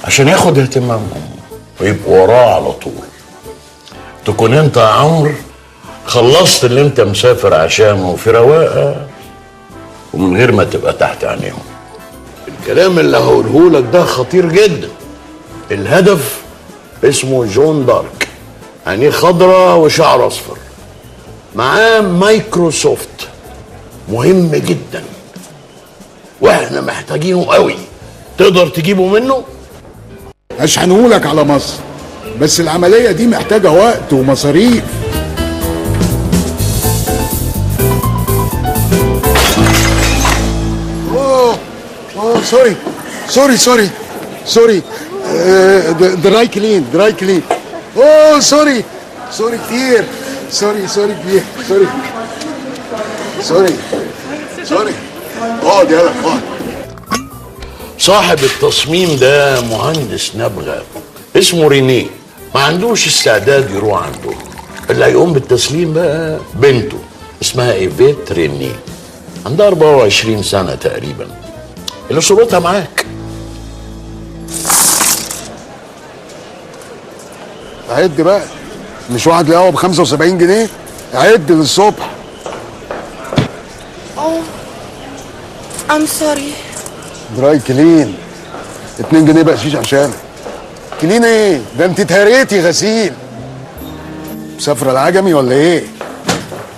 عشان ياخد اهتمامهم ويبقوا وراه على طول. تكون انت يا عمرو خلصت اللي انت مسافر عشانه في رواقه ومن غير ما تبقى تحت عينيهم. الكلام اللي هقوله لك ده خطير جدا. الهدف اسمه جون دارك، عينيه خضراء وشعر اصفر، معاه مايكروسوفت مهم جدا واحنا محتاجينه قوي. تقدر تجيبه منه؟ اشحنهولك على مصر، بس العمليه دي محتاجه وقت ومصاريف. اوه سوري دراي كلين اوه سوري كتير سوري كتير سوري اقعد يلا اقعد. صاحب التصميم ده مهندس نبغة اسمه رينيه، ما عندوش استعداد يروح عنده. اللي هيقوم بالتسليم بقى بنته اسمها ايفيت رينيه، عندها 24 سنة تقريبا، اللي صورتها معاك. عد بقى، مش واحد قهوه ب 75 جنيه؟ عد للصبح. I'm sorry. دراي كلين 2 جنيه بقشيش عشان كلين ايه؟ ده انت اتهريتي غسيل. مسافره العجمي ولا ايه؟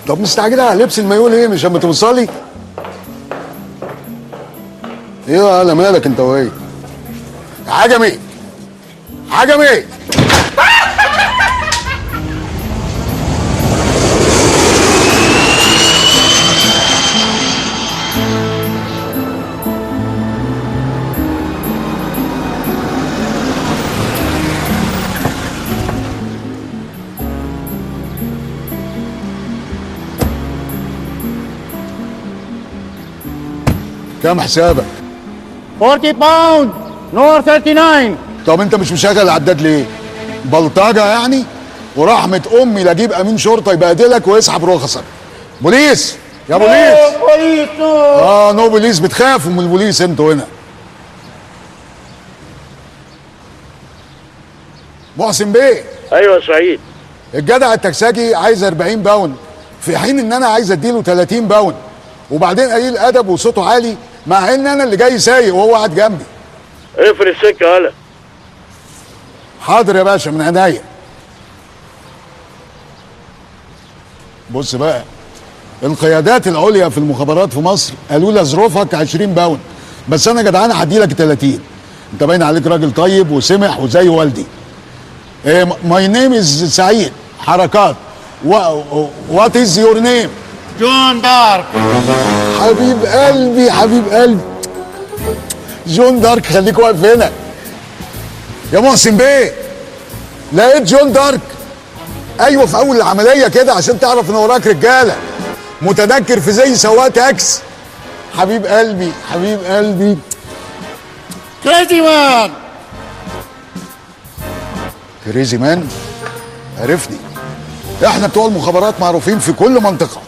طب مستعجله على لبس المايو ليه؟ مش لما توصلي؟ ايه على مالك انت وهي؟ عجمي كام حسابك؟ 40 باوند نور 39. طب انت مش مشغل العداد ليه؟ بلطجه يعني؟ ورحمه امي لا اجيب امين شرطه يبهدلك ويسحب رخصك. بوليس يا بوليس. بوليس نو بوليس. بتخافوا من البوليس انتوا هنا. محسن بيه. ايوه يا سعيد. الجدع التكساجي عايز 40 باوند في حين ان انا عايز اديله 30 باوند، وبعدين قليل ادب وصوته عالي مع ان انا اللي جاي سايق وهو قاعد جنبي. اقفل السكه يالا. حاضر يا باشا من عينيا. بص بقى، القيادات العليا في المخابرات في مصر قالوا لي اظروفك 20 باوند، بس انا جدعان هدي لك 30. انت باين عليك راجل طيب وسمح وزي والدي. ماي نيم از سعيد حركات. وات از يور نيم؟ جون دارك. حبيب قلبي جون دارك. خليك واقف هنا يا محسن بيه. لقيت جون دارك؟ ايوه في اول العمليه كده عشان تعرف ان وراك رجاله. متنكر في زي سواق تاكس. حبيب قلبي كريزي مان. كريزي مان عرفني. احنا بتوع المخابرات معروفين في كل منطقه.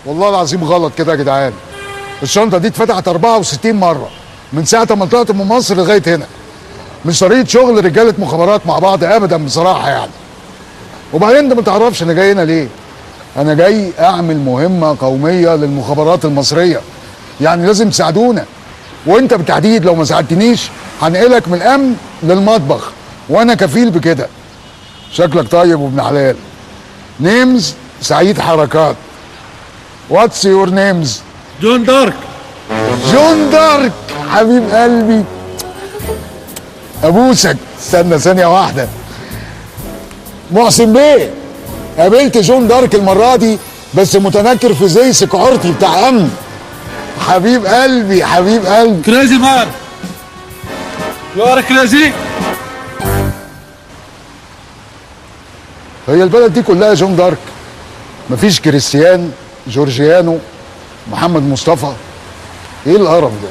والله العظيم غلط كده يا جدعان. الشنطه دي اتفتحت 64 مره من ساعه ما طلعت من مصر لغايه هنا. مش طريقه شغل رجاله مخابرات مع بعض ابدا بصراحه يعني. وبعدين انت ما تعرفش انا جاي هنا ليه. انا جاي اعمل مهمه قوميه للمخابرات المصريه، يعني لازم تساعدونا. وانت بالتحديد لو ما ساعدتنيش هنقلك من الامن للمطبخ، وانا كفيل بكده. شكلك طيب وابن حلال. نيمز سعيد حركات. واتس يور نيمز؟ جون دارك. جون دارك حبيب قلبي، ابوسك. استنى ثانيه واحده. محسن بيه، قابلت جون دارك المره دي بس متنكر في زي سكيورتي بتاع امن. حبيب قلبي حبيب قلبي. كريزي مان، يو ار كريزي. هي البلد دي كلها جون دارك، مفيش كريستيان، جورجيانو، محمد مصطفى. ايه القرف ده؟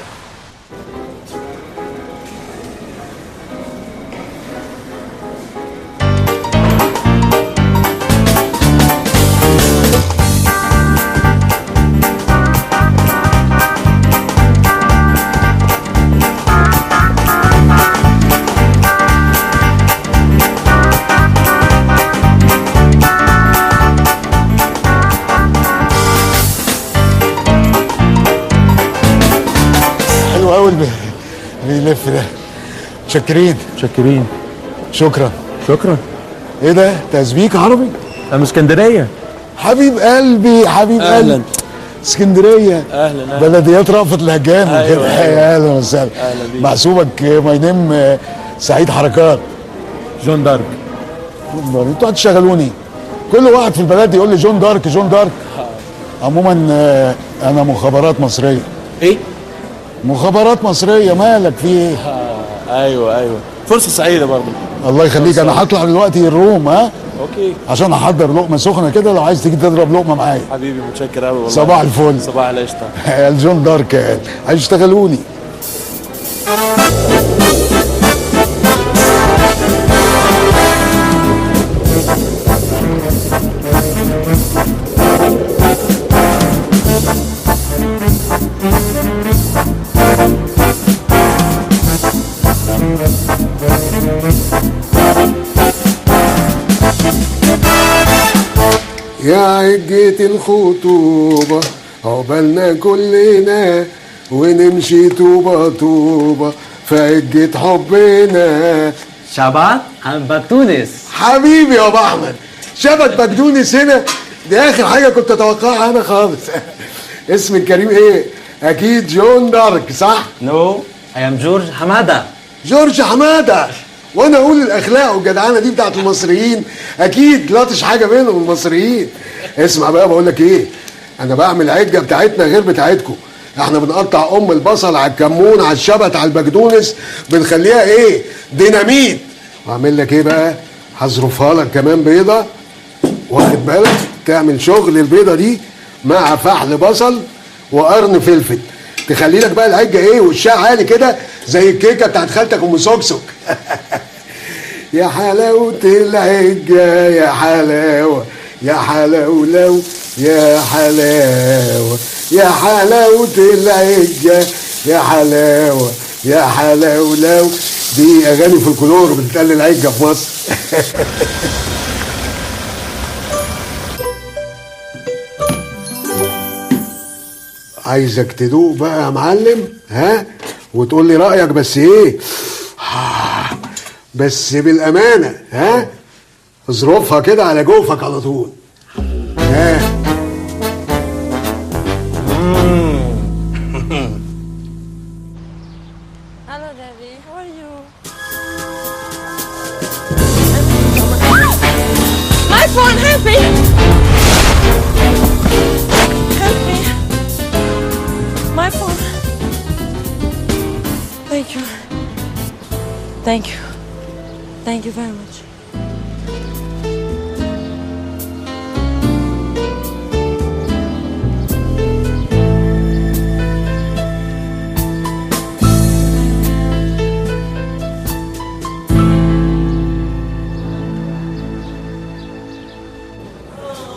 بيلف ده. متشكرين. شكرا. ايه ده؟ تسبيك عربي؟ انا من اسكندريه. حبيب قلبي حبيب قلبي. اسكندريه. اهلا. بلديات رأفت الهجان وكده. أيوة. اهلا وسهلا. محسوبك ماي نيم سعيد حركات. جون دارك. انتوا هتشغلوني كل واحد في البلد يقول لي جون دارك جون دارك. عموما انا مخابرات مصريه. ايه؟ مخابرات مصريه. مالك في ايه؟ ايوه فرصه سعيده برضه. الله يخليك. انا هطلع دلوقتي الروم. اوكي. عشان احضر لقمه سخنه كده، لو عايز تيجي تضرب لقمه معايا. حبيبي متشكر قوي والله. صباح الفل. صباح القشطه. الجون دارك هيشتغلوني. يا عجة الخطوبة عقبالنا كلنا ونمشي طوبة طوبة في عجة حبنا. شعبان عن بقدونس. حبيبي يا ابو احمد، شبت بقدونس هنا؟ دي اخر حاجة كنت اتوقعها انا خالص. اسم الكريم ايه؟ اكيد جون دارك صح؟ نو I am جورج حمادة. جورج حمادة. وانا اقول الاخلاق والجدعانه دي بتاعت المصريين، اكيد لطش حاجه بينهم المصريين. اسمع بقى بقول لك ايه، انا بعمل عجه بتاعتنا غير بتاعتكم. احنا بنقطع البصل على الكمون على الشبت على البقدونس، بنخليها ايه؟ ديناميت. واعمل لك ايه بقى؟ هظروفها لك كمان بيضه، واخد بالك؟ تعمل شغل البيضه دي مع فحل بصل وقرن فلفل، تخلي لك بقى العجه ايه؟ وشها عالي كده زي الكيكه بتاعت خالتك ام سوكسك. يا حلاوه العجه يا حلاوه يا حلاولو يا حلاوه يا حلاوه العجه يا حلاوه يا حلاولو. دي اغاني فولكلور بتتقال العجه في مصر. عايزك تدوق بقى يا معلم، ها؟ وتقول لي رأيك، بس ايه؟ بس بالأمانة، ها؟ اظروفها كده على جوفك على طول. ها؟ Hello, Daddy. How are you? My phone, help me! Help me! My phone. Thank you. Thank you. Thank you very much.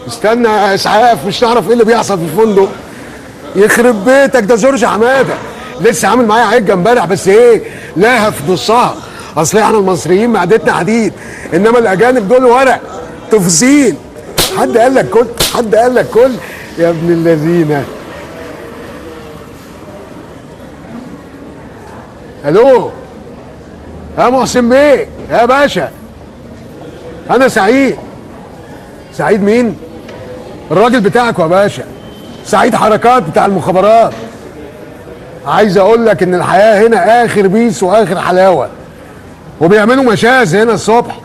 استنى يا اسعاف، مش تعرف ايه اللي بيحصل في الفندق؟ يخرب بيتك، ده جورج حماده لسه عامل معايا عجه امبارح، بس ايه؟ لاها في نصها. اصل احنا المصريين معدتنا حديد، انما الاجانب دول ورق تفصيل. حد قال لك كل؟ حد قال لك كل؟ يا ابن اللذينه. الو يا محسن بيه يا باشا، انا سعيد. سعيد مين؟ الراجل بتاعك يا باشا، سعيد حركات بتاع المخابرات. عايز اقول لك ان الحياه هنا اخر بيس واخر حلاوه، وبيعملوا مشاذ هنا الصبح.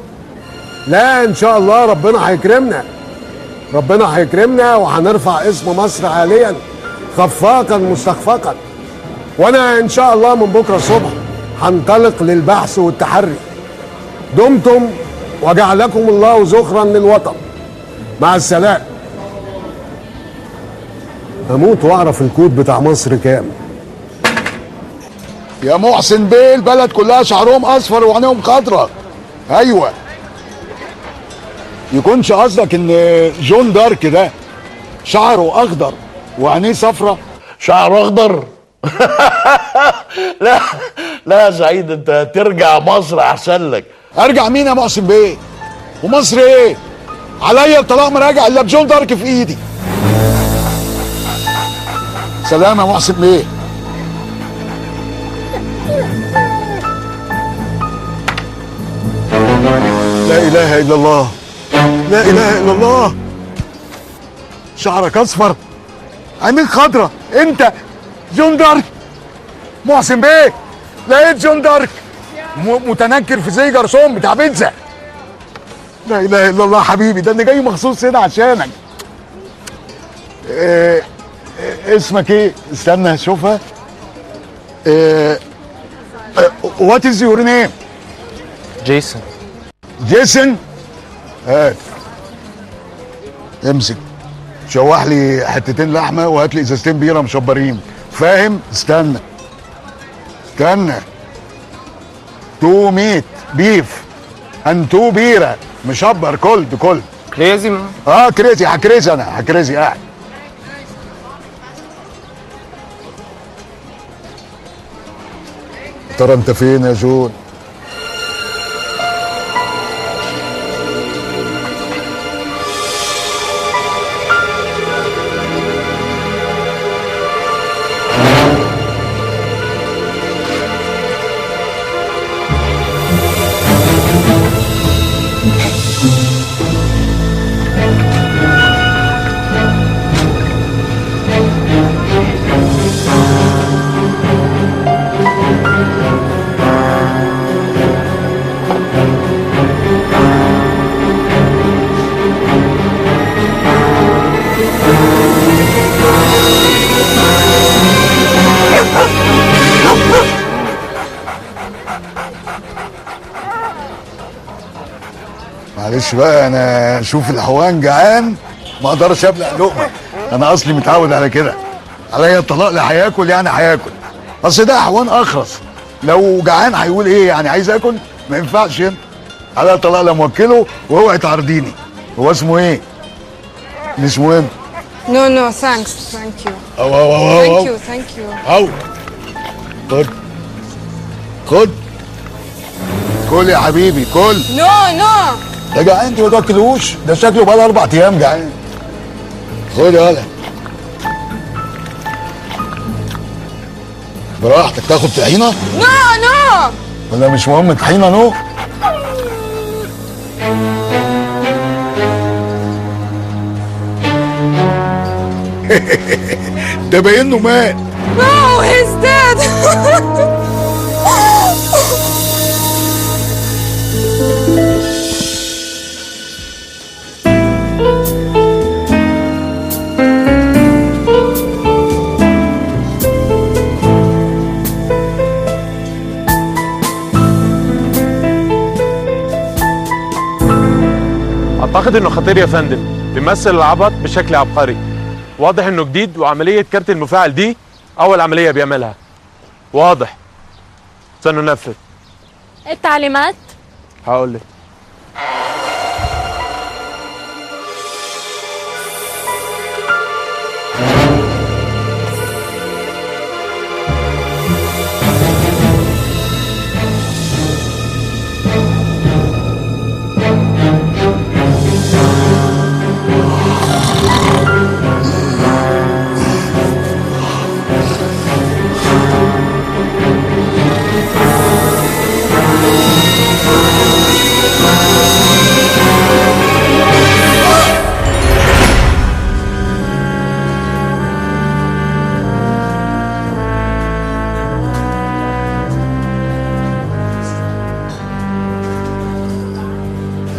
لا ان شاء الله ربنا هيكرمنا، ربنا هيكرمنا وهنرفع اسم مصر عاليا خفاقا مستخفقا. وانا ان شاء الله من بكره الصبح هنطلق للبحث والتحري. دمتم وجعلكم الله ذخرا للوطن. مع السلامه. هموت واعرف الكود بتاع مصر كام. يا محسن بيه البلد كلها شعرهم اصفر وعينيهم خضراء. ايوه، يكونش قصدك ان جون دارك ده شعره اخضر وعينيه صفرة؟ شعره اخضر؟ لا لا يا سعيد، انت ترجع مصر احسن لك. ارجع مين يا محسن بيه؟ ومصر ايه؟ عليا الطلاق ما راجع الا بجون دارك في ايدي. سلام يا محسن بيه. لا اله الا الله، لا اله الا الله. شعرك اصفر، عينيك خضرة، انت جون دارك. محسن بيه لقيت جون دارك متنكر في زي جرسون بتاع بيتزا. لا اله الا الله حبيبي، ده انا جاي مخصوص هنا عشانك. اسمك ايه؟ استنى اشوفها. وات از يور نيم؟ جيسون. جيسون؟ هات امسك، شوح لي حتتين لحمه وهات لي ازازتين بيره مشبرين، فاهم؟ استنى 2 ميت بيف and 2 بيره مشبر. كل كريزي. كريزي. هكريزي انا، هكريزي قاعد. ترى انت فين يا جون؟ معلش بقى، انا شوف الحوان جعان ما اقدرش ابلع لقمه، انا اصلي متعود على كده. عليا الطلاق لا هياكل يعني هياكل، اصل ده حوان اخرس، لو جعان هيقول ايه يعني؟ عايز اكل؟ ما ينفعش انت. عليا الطلاق لا موكله واوعي تعرضيني. هو اسمه ايه؟ اسمه ايه؟ No, thanks. Thank you. Thank you. او خد كل يا حبيبي كل. No. ده جعان انت ما تاكلوش، ده شكله بقى له 4 ايام جعان. خد يالا براحتك. تاخد طحينه؟ No. ولا مش مهم طحينه؟ نو. ده باين مات. No, he's dead. اعتقد انه خطير يا فندم، بيمثل العبط بشكل عبقري. واضح انه جديد، وعملية كارت المفاعل دي اول عملية بيعملها. واضح. سننفذ. التعليمات؟ هقول لك.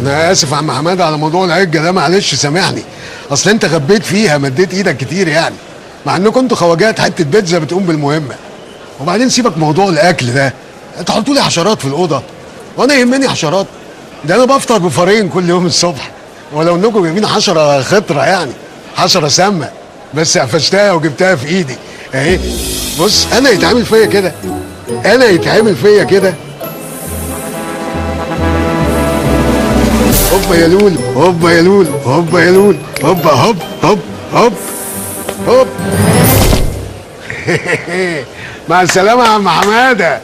انا اسف يا عم حماده على موضوع العجه ده، معلش سامحني. اصل انت غبيت فيها، مديت ايدك كتير يعني، مع انكم انتوا خواجات حته بيتزا بتقوم بالمهمه. وبعدين سيبك موضوع الاكل ده، تحطوا لي حشرات في الاوضه وانا يهمني حشرات؟ ده انا بفطر بفارين كل يوم الصبح، ولو انكم جايبين حشره خطره يعني، حشره سامه، بس قفشتها وجبتها في ايدي اهي. بص انا يتعمل فيا كده، انا يتعمل فيا كده. هوبا يا لول، هوبا يا لول، هوبا يا لول، هوبا هوب هوب هوب هوب. مع السلامة يا عم حمادة.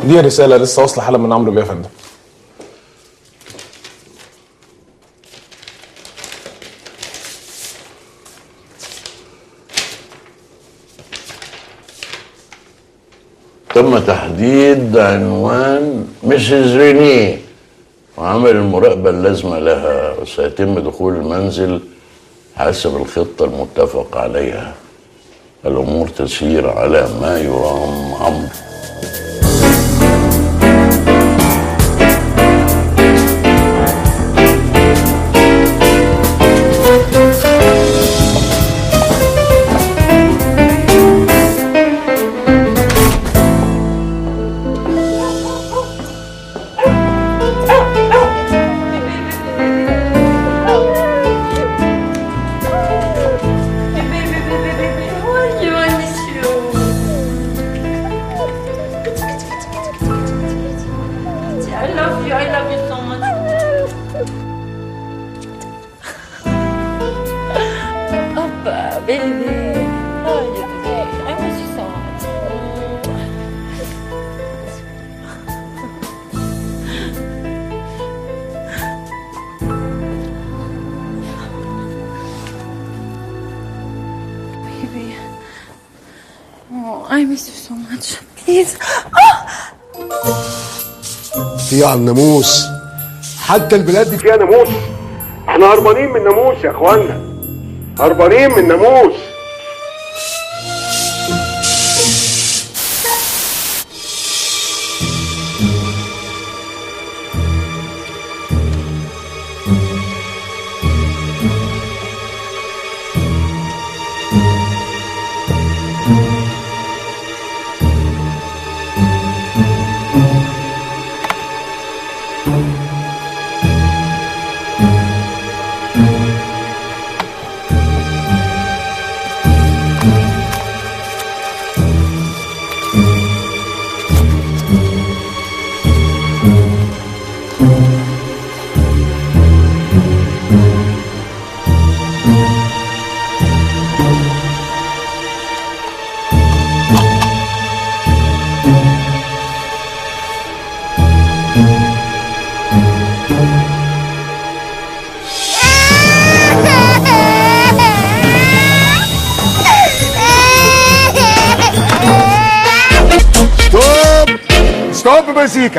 دي رسالة لسه واصلة حالا من عمرو بيه يا فندم. تم تحديد عنوان مسز رينيه وعمل المراقبة اللازمة لها، وسيتم دخول المنزل حسب الخطة المتفق عليها. الأمور تسير على ما يرام عمرو. I miss you so much. Please. فيها الناموس، حتى البلاد دي فيها ناموس. احنا هربانين من ناموس يا اخوانا، هربانين من ناموس.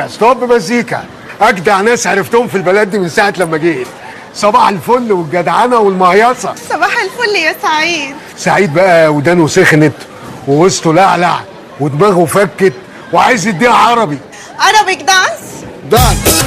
ستوب مزيكا. اجدع ناس عرفتهم في البلد دي من ساعه لما جيت. صباح الفل والجدعنه والمهيصه. صباح الفل يا سعيد. سعيد بقى ودانه سخنت ووسطه لعلع ودماغه فكت وعايز يديها عربي. عربيك دانس؟ دانس.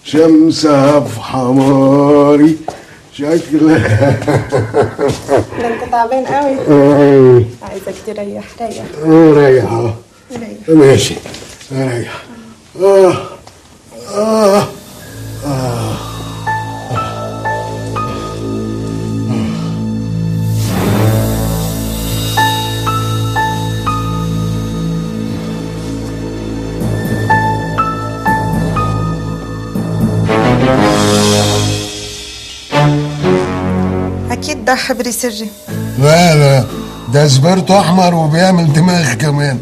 شمسها في حماري شكلها. ده انت تعبان قوي. عايزك تريح. ريح اهو. ماشي ريح. اكيد ده حبري سري. لا ده سبرته احمر وبيعمل دماغ كمان.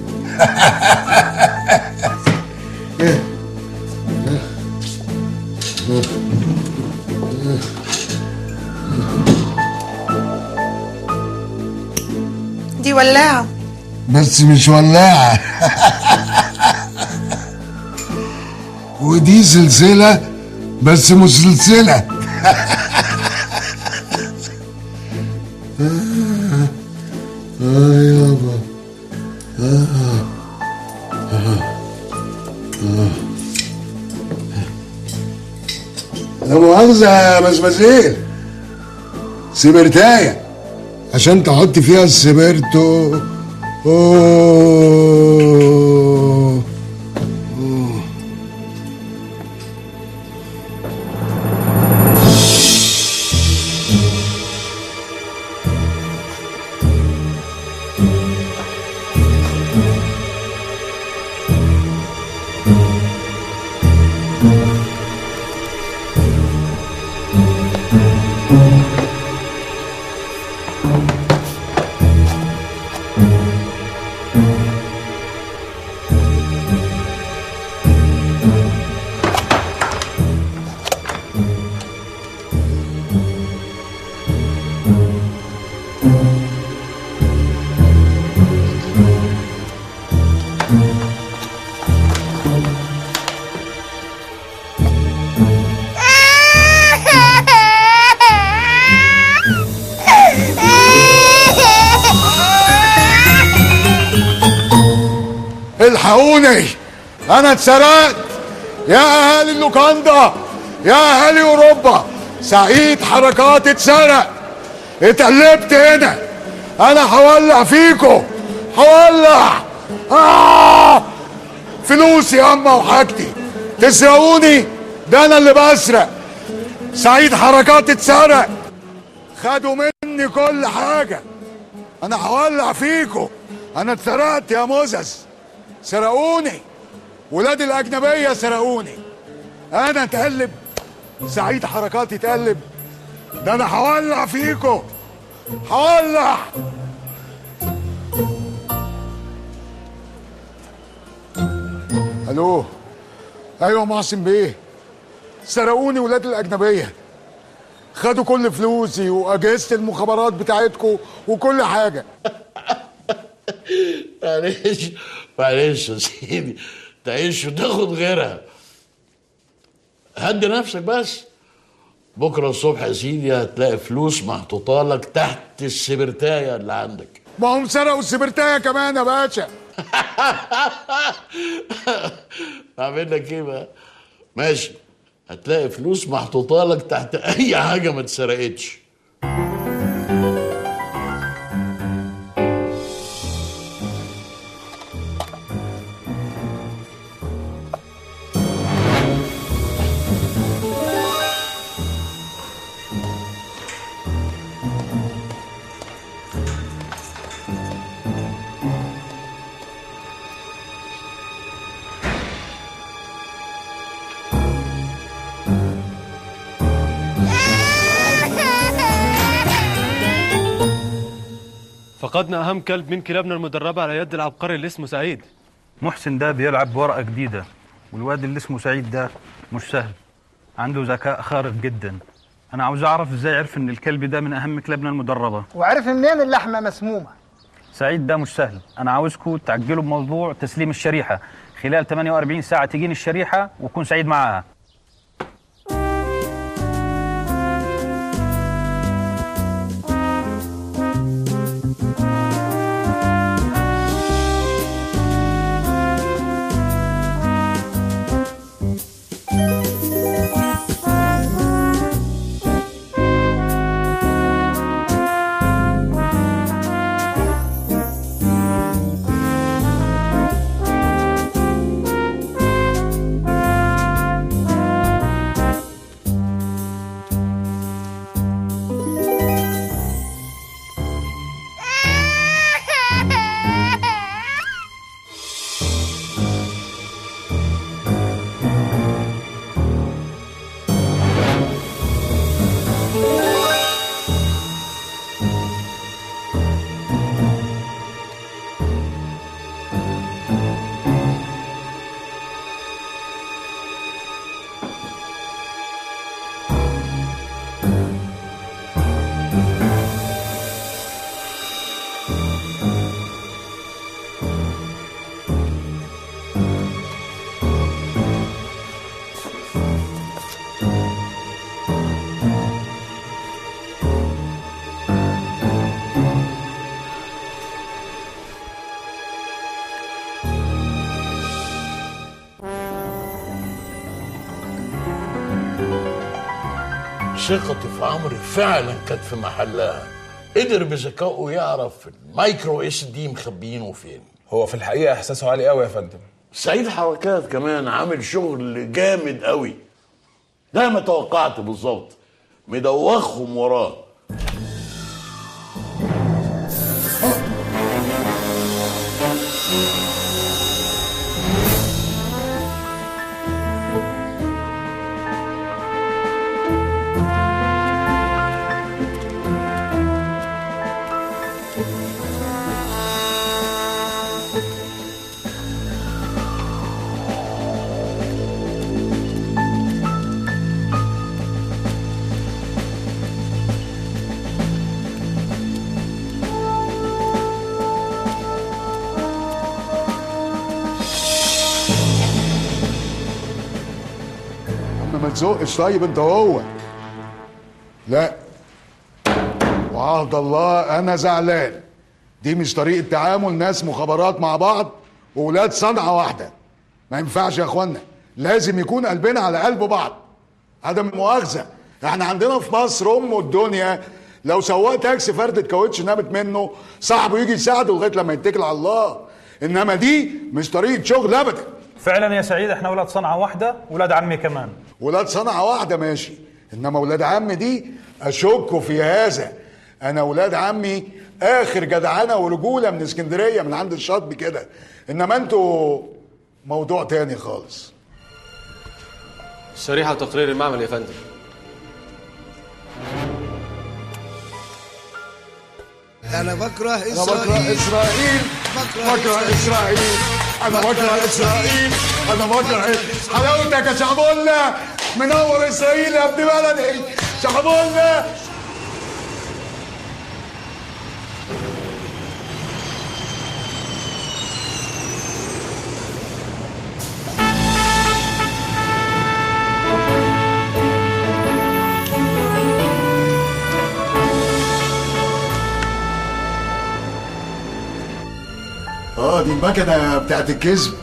دي ولاعة بس مش ولاعة. ودي سلسلة بس مش سلسلة. يابا. لا مؤاخذة يا مزمزيل، سبرتاية عشان تحط فيها السبرتو. الحقوني انا اتسرقت يا اهالي اللوكاندا، يا اهالي اوروبا. سعيد حركات اتسرق، اتقلبت هنا. انا هولع فيكو، هولع. فلوسي ياما وحاجتي تسرقوني؟ ده انا اللي بسرق. سعيد حركات اتسرق، خدوا مني كل حاجه. انا هولع فيكو. انا اتسرقت يا موزس، سرقوني. ولاد الاجنبيه سرقوني. انا اتقلب، سعيد حركات يتقلب. ده انا هولع فيكو، هولع. الو، ايوه محسن بيه، سرقوني ولاد الاجنبيه، خدوا كل فلوسي واجهزه المخابرات بتاعتكم وكل حاجه. معلش يا سيدي، تعيش وتاخد غيرها. هدي نفسك بس. بكره الصبح يا سيدي هتلاقي فلوس محطوطه لك تحت السبرتايه اللي عندك. ما هم سرقوا السبرتايه كمان يا باشا. اعمل لك ايه بقى؟ ماشي، هتلاقي فلوس محطوطه لك تحت اي حاجه ما اتسرقتش. فقدنا أهم كلب من كلابنا المدربة على يد العبقري اللي اسمه سعيد. محسن ده بيلعب بورقة جديدة، والواد اللي اسمه سعيد ده مش سهل، عنده ذكاء خارق جدا. أنا عاوز أعرف إزاي عرف إن الكلب ده من أهم كلابنا المدربة. وعرف منين اللحمة مسمومة؟ سعيد ده مش سهل، أنا عاوزكم تعجلوا بموضوع تسليم الشريحة. خلال 48 ساعة تجيني الشريحة ويكون سعيد معاها. ثقتي في عمرو فعلا كانت في محلها. قدر بذكائه يعرف المايكرو اس دي مخبيينه فين. هو في الحقيقه احساسه عالي قوي يا فندم. سعيد حركات كمان عامل شغل جامد قوي، ده ما توقعت بالظبط، مدوخهم وراه. ما تزقش طيب انت هو. لا وعهد الله انا زعلان، دي مش طريقه تعامل ناس مخابرات مع بعض وولاد صنعه واحده. ما ينفعش يا اخوانا، لازم يكون قلبنا على قلب بعض. عدم المؤاخذه، احنا عندنا في مصر الدنيا لو سواق تاكسي فردة كاوتش نامت منه صاحبه يجي يساعده لغايه لما يتكل على الله، انما دي مش طريقه شغل ابدا. فعلا يا سعيد احنا ولاد صنعه واحده، ولاد عمي كمان. ولاد صنعه واحده ماشي، انما ولاد عمي دي اشك في هذا. انا ولاد عمي اخر جدعانه ورجوله من اسكندريه من عند الشاطبي كده، انما انتوا موضوع تاني خالص. شريحه وتقرير المعمل يا فندم. أنا بكره إسرائيل. أنا بكره إسرائيل. بكره إسرائيل. أنا بكره إسرائيل. أنا بكره حلاوتك يا شعبولة، منور إسرائيل يا ابن بلدي شعبولة. دي المكنة بتاعت الكذب،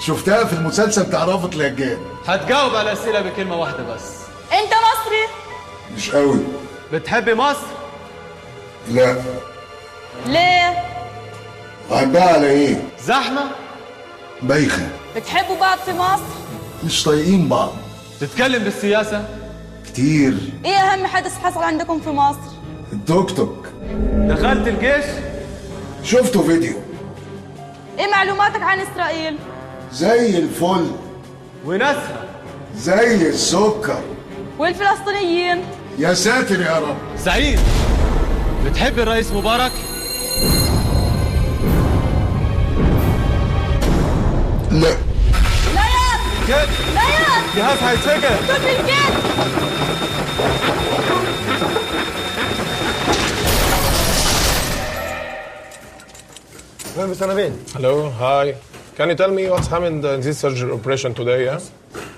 شفتها في المسلسل بتاع رافت الهجان. هتجاوب على الأسئلة بكلمة واحدة بس. أنت مصري؟ مش قوي. بتحبي مصر؟ لا. ليه؟ بحبها على إيه؟ زحمة؟ بايخة. بتحبوا بعض في مصر؟ مش طايقين بعض. تتكلم بالسياسة؟ كتير. إيه أهم حدث حصل عندكم في مصر؟ التوك توك. دخلت الجيش؟ شفته فيديو. إيه معلوماتك عن إسرائيل؟ زي الفل. وناسها؟ زي السكر. والفلسطينيين؟ يا ساتر يا رب. سعيد، بتحب الرئيس مبارك؟ لا. لا يا جد. لا يا جهاز هيتفجر. خد الجد. Hello, hi. Can you tell me what's happened in this surgery operation today, yeah?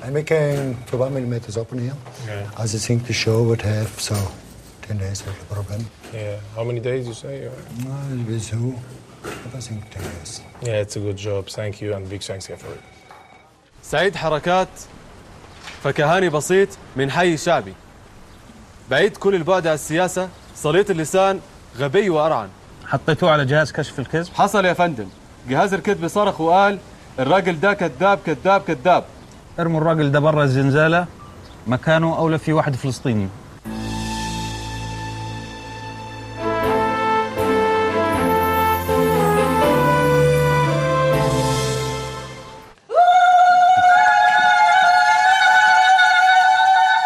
I'm making 4 millimeters open here. Yeah. As I think the show would have, so 10 days is a problem. Yeah. How many days you say? With who? I think 10 days. Yeah, it's a good job. Thank you and big thanks here for it. سعيد حركات فكهاني بسيط من حي شعبي، بعيد كل البعد عن السياسة، سليط اللسان، غبي وأرعن. حطيتوه على جهاز كشف الكذب؟ حصل يا فندم. جهاز الكذب صرخ وقال الراجل ده كذاب كذاب كذاب. ارموا الراجل ده برا الزنزانة، مكانه أولى في واحد فلسطيني.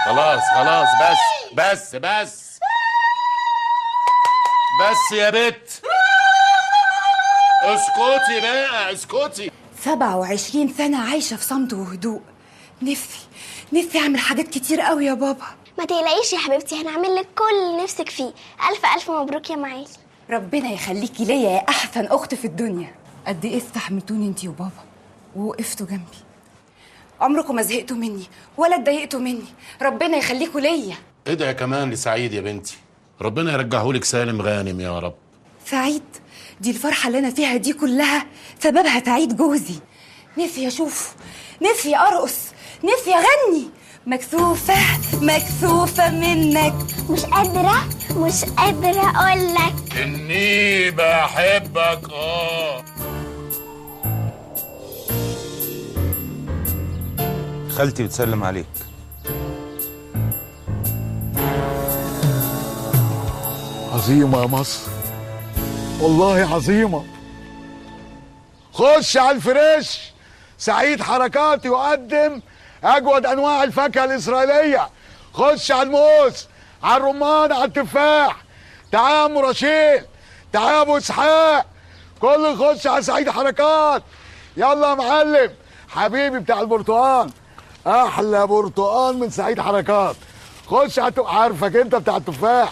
خلاص بس يا بت، اسكتي بقى اسكتي. 27 سنة عايشة في صمت وهدوء. نفسي أعمل حاجات كتير قوي يا بابا. ما تقلقيش يا حبيبتي، هنعمل لك كل اللي نفسك فيه. ألف مبروك يا معالي. ربنا يخليكي ليا يا أحسن أخت في الدنيا. قد إيه استحملتوني أنتي وبابا ووقفتوا جنبي. عمركم ما زهقتوا مني ولا اتضايقتوا مني. ربنا يخليكوا ليا. ادعي كمان لسعيد يا بنتي، ربنا يرجعهولك سالم غانم يا رب. سعيد؟ دي الفرحة اللي أنا فيها دي كلها سببها سعيد جوزي. نفسي أشوفه، نفسي أرقص، نفسي أغني، مكسوفة مكسوفة منك. مش قادرة أقولك إني بحبك. خالتي بتسلم عليك. عظيمة يا مصر، والله عظيمة. خش على الفريش. سعيد حركات يقدم أجود أنواع الفاكهة الإسرائيلية. خش على الموز، على الرمان، على التفاح. تعال يا أم رشيل، تعال يا أبو إسحاق، كله يخش على سعيد حركات. يلا يا معلم حبيبي بتاع البرتقال، أحلى برتقال من سعيد حركات. خش على عارفك أنت بتاع التفاح،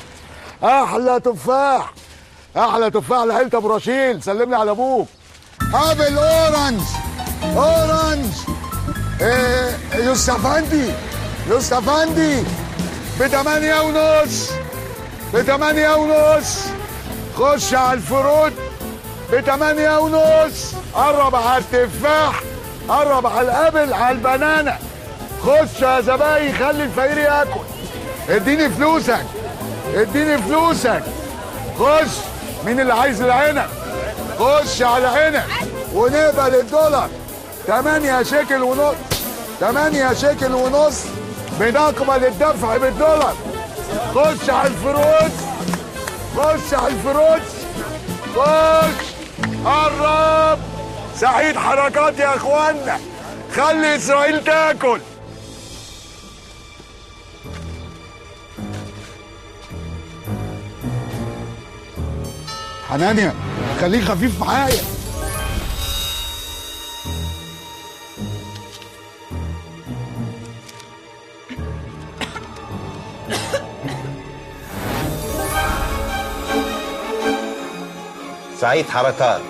احلى تفاح، احلى تفاح لعيلة ابو رشيل. سلم لي على ابوك. ابل اورنج، اورنج. يوسف افندي ب8.5، ب8.5. خش على الفروت ب8.5. قرب على التفاح، قرب على الابل، على البنانه. خش يا زباين، خلي الفقير ياكل. اديني فلوسك، اديني فلوسك. خش. مين اللي عايز العنب؟ خش على عنب ونقبل الدولار 8 شيكل ونص، 8 شيكل ونص بنقبل الدفع بالدولار. خش على الفروت، خش على الفروت، خش. قرب. سعيد حركات يا اخوانا، خلي اسرائيل تاكل. حنانيا خليك خفيف معايا. سعيد حركات.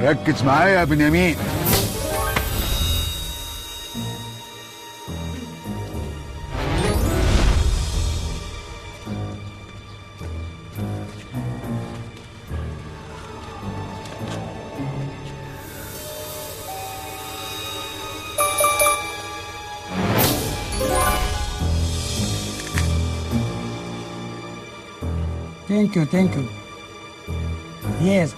ركز معايا يا بنيامين. Thank you. Yes.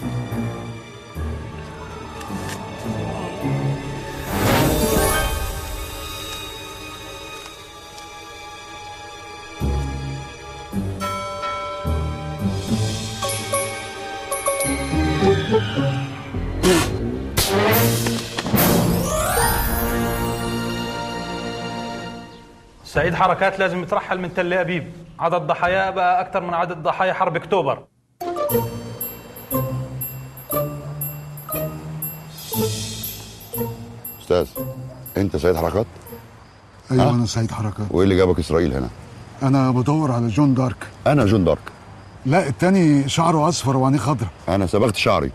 سعيد حركات لازم يترحل من تل أبيب. عدد ضحاياه بقى أكثر من عدد ضحايا حرب أكتوبر. استاذ، انت سعيد حركات؟ ايوه انا سعيد حركات. وايه اللي جابك اسرائيل هنا؟ انا بدور على جون دارك. انا جون دارك؟ لا التاني شعره اصفر وعينيه خضرا. انا صبغت شعري.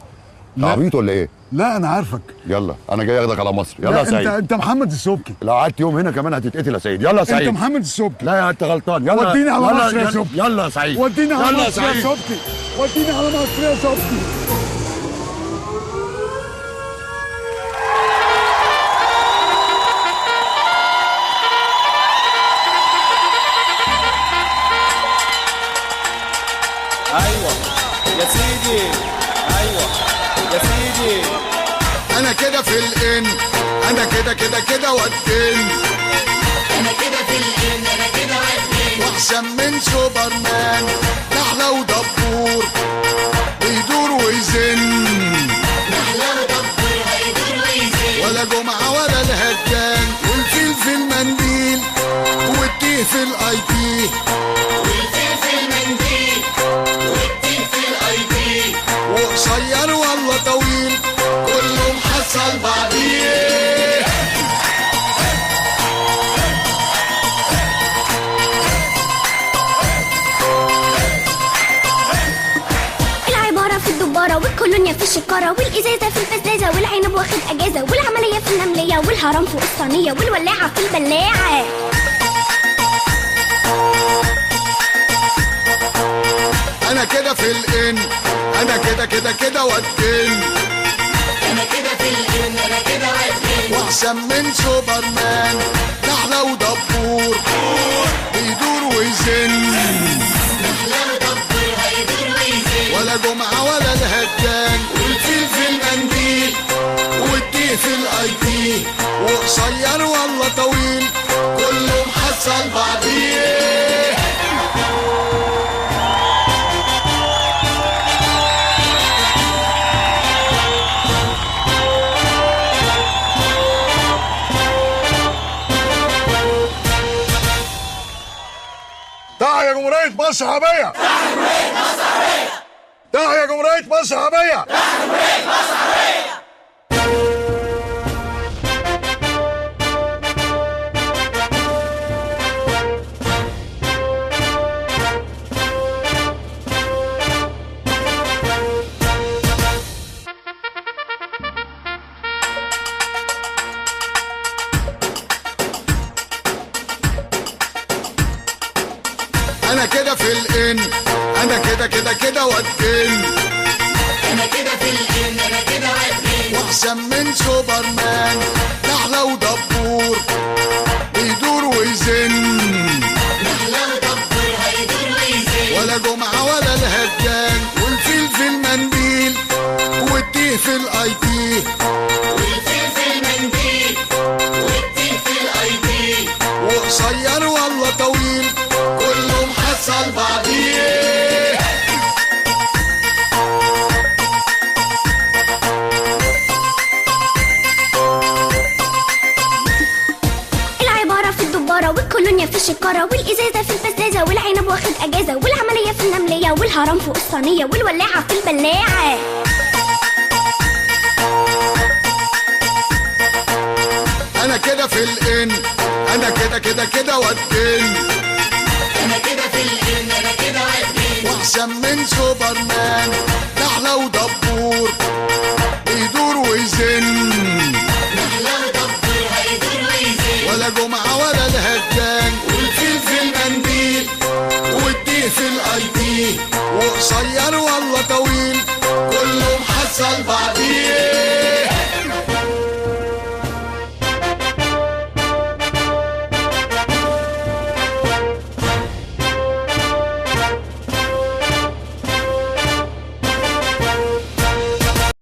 لا. عبيط ولا ايه؟ لا انا عارفك. يلا انا جاي اخدك على مصر. يلا يا سعيد. انت محمد السبكي. لو قعدت يوم هنا كمان هتتقتل يا سعيد. يلا يا سعيد. انت محمد السبكي. لا يا انت غلطان. يلا وديني على مصر يا سبكي. يلا يا سعيد. وديني على يلا مصر يا سبكي. وديني على مصر يا سبكي. ايوه يا سيدي، ايوه يا سيدي. انا كده في الان، انا كده والتن. انا كده في الان، انا كده والتن. واحسن من سوبرمان، نحلة ودبور بيدور ويزن. نحلة ودبور هيدور ويزن. ولا جمعة ولا الهجان، والفيل في المنديل، والتيه في الاي بي. والفيل في المنديل، والتيه في الاي بي. وقصير ولا طويل، كله محصل بعضيه. العبارة في الدبارة والكل والكولونيا في الشكارة والإزازة في البزازة والعنب واخد أجازة والعملية في النملية والهرم فوق الصينية والولاعة في البلاعة. انا كده في الان، انا كده كده كده والتن، انا كده في الجن، انا كده والجن، واحسن من سوبرمان، نحلة ودبور بيدور ويزن، نحلة ودبور هيدور ويزن، ولا جمعة ولا الهجان، والفيل في المنديل، والتيه في الاي تي، وقصير ولا طويل كله محصل بعضيه. تحيا جمهورية مصر العربية! تحيا جمهورية مصر العربية! تحيا جمهورية مصر العربية! تحيا جمهورية مصر العربية! انا كده في الان، انا كده كده كده والتن، انا كده في الجن، انا كده والجن، واحسن من سوبرمان، نحلة ودبور بيدور ويزن، نحلة ودبور هيدور ويزن، ولا جمعة ولا الهجان، والفيل في المنديل، والتيه في الاي تي، والفيل في المنديل، والتيه في الاي تي، وقصير ولا طويل كله محصل بعضيه. العبارة في الدبارة والكولونيا في الشكارة والإزازة في البزازة والعنب واخد أجازة والعملية في النملية والهرم فوق الصينية والولاعة في البلاعة. انا كده في الان، انا كده كده كده والتن، انا كده في الجن، انا كده والجن، واحسن من سوبرمان، نحلة ودبور بيدور ويزن،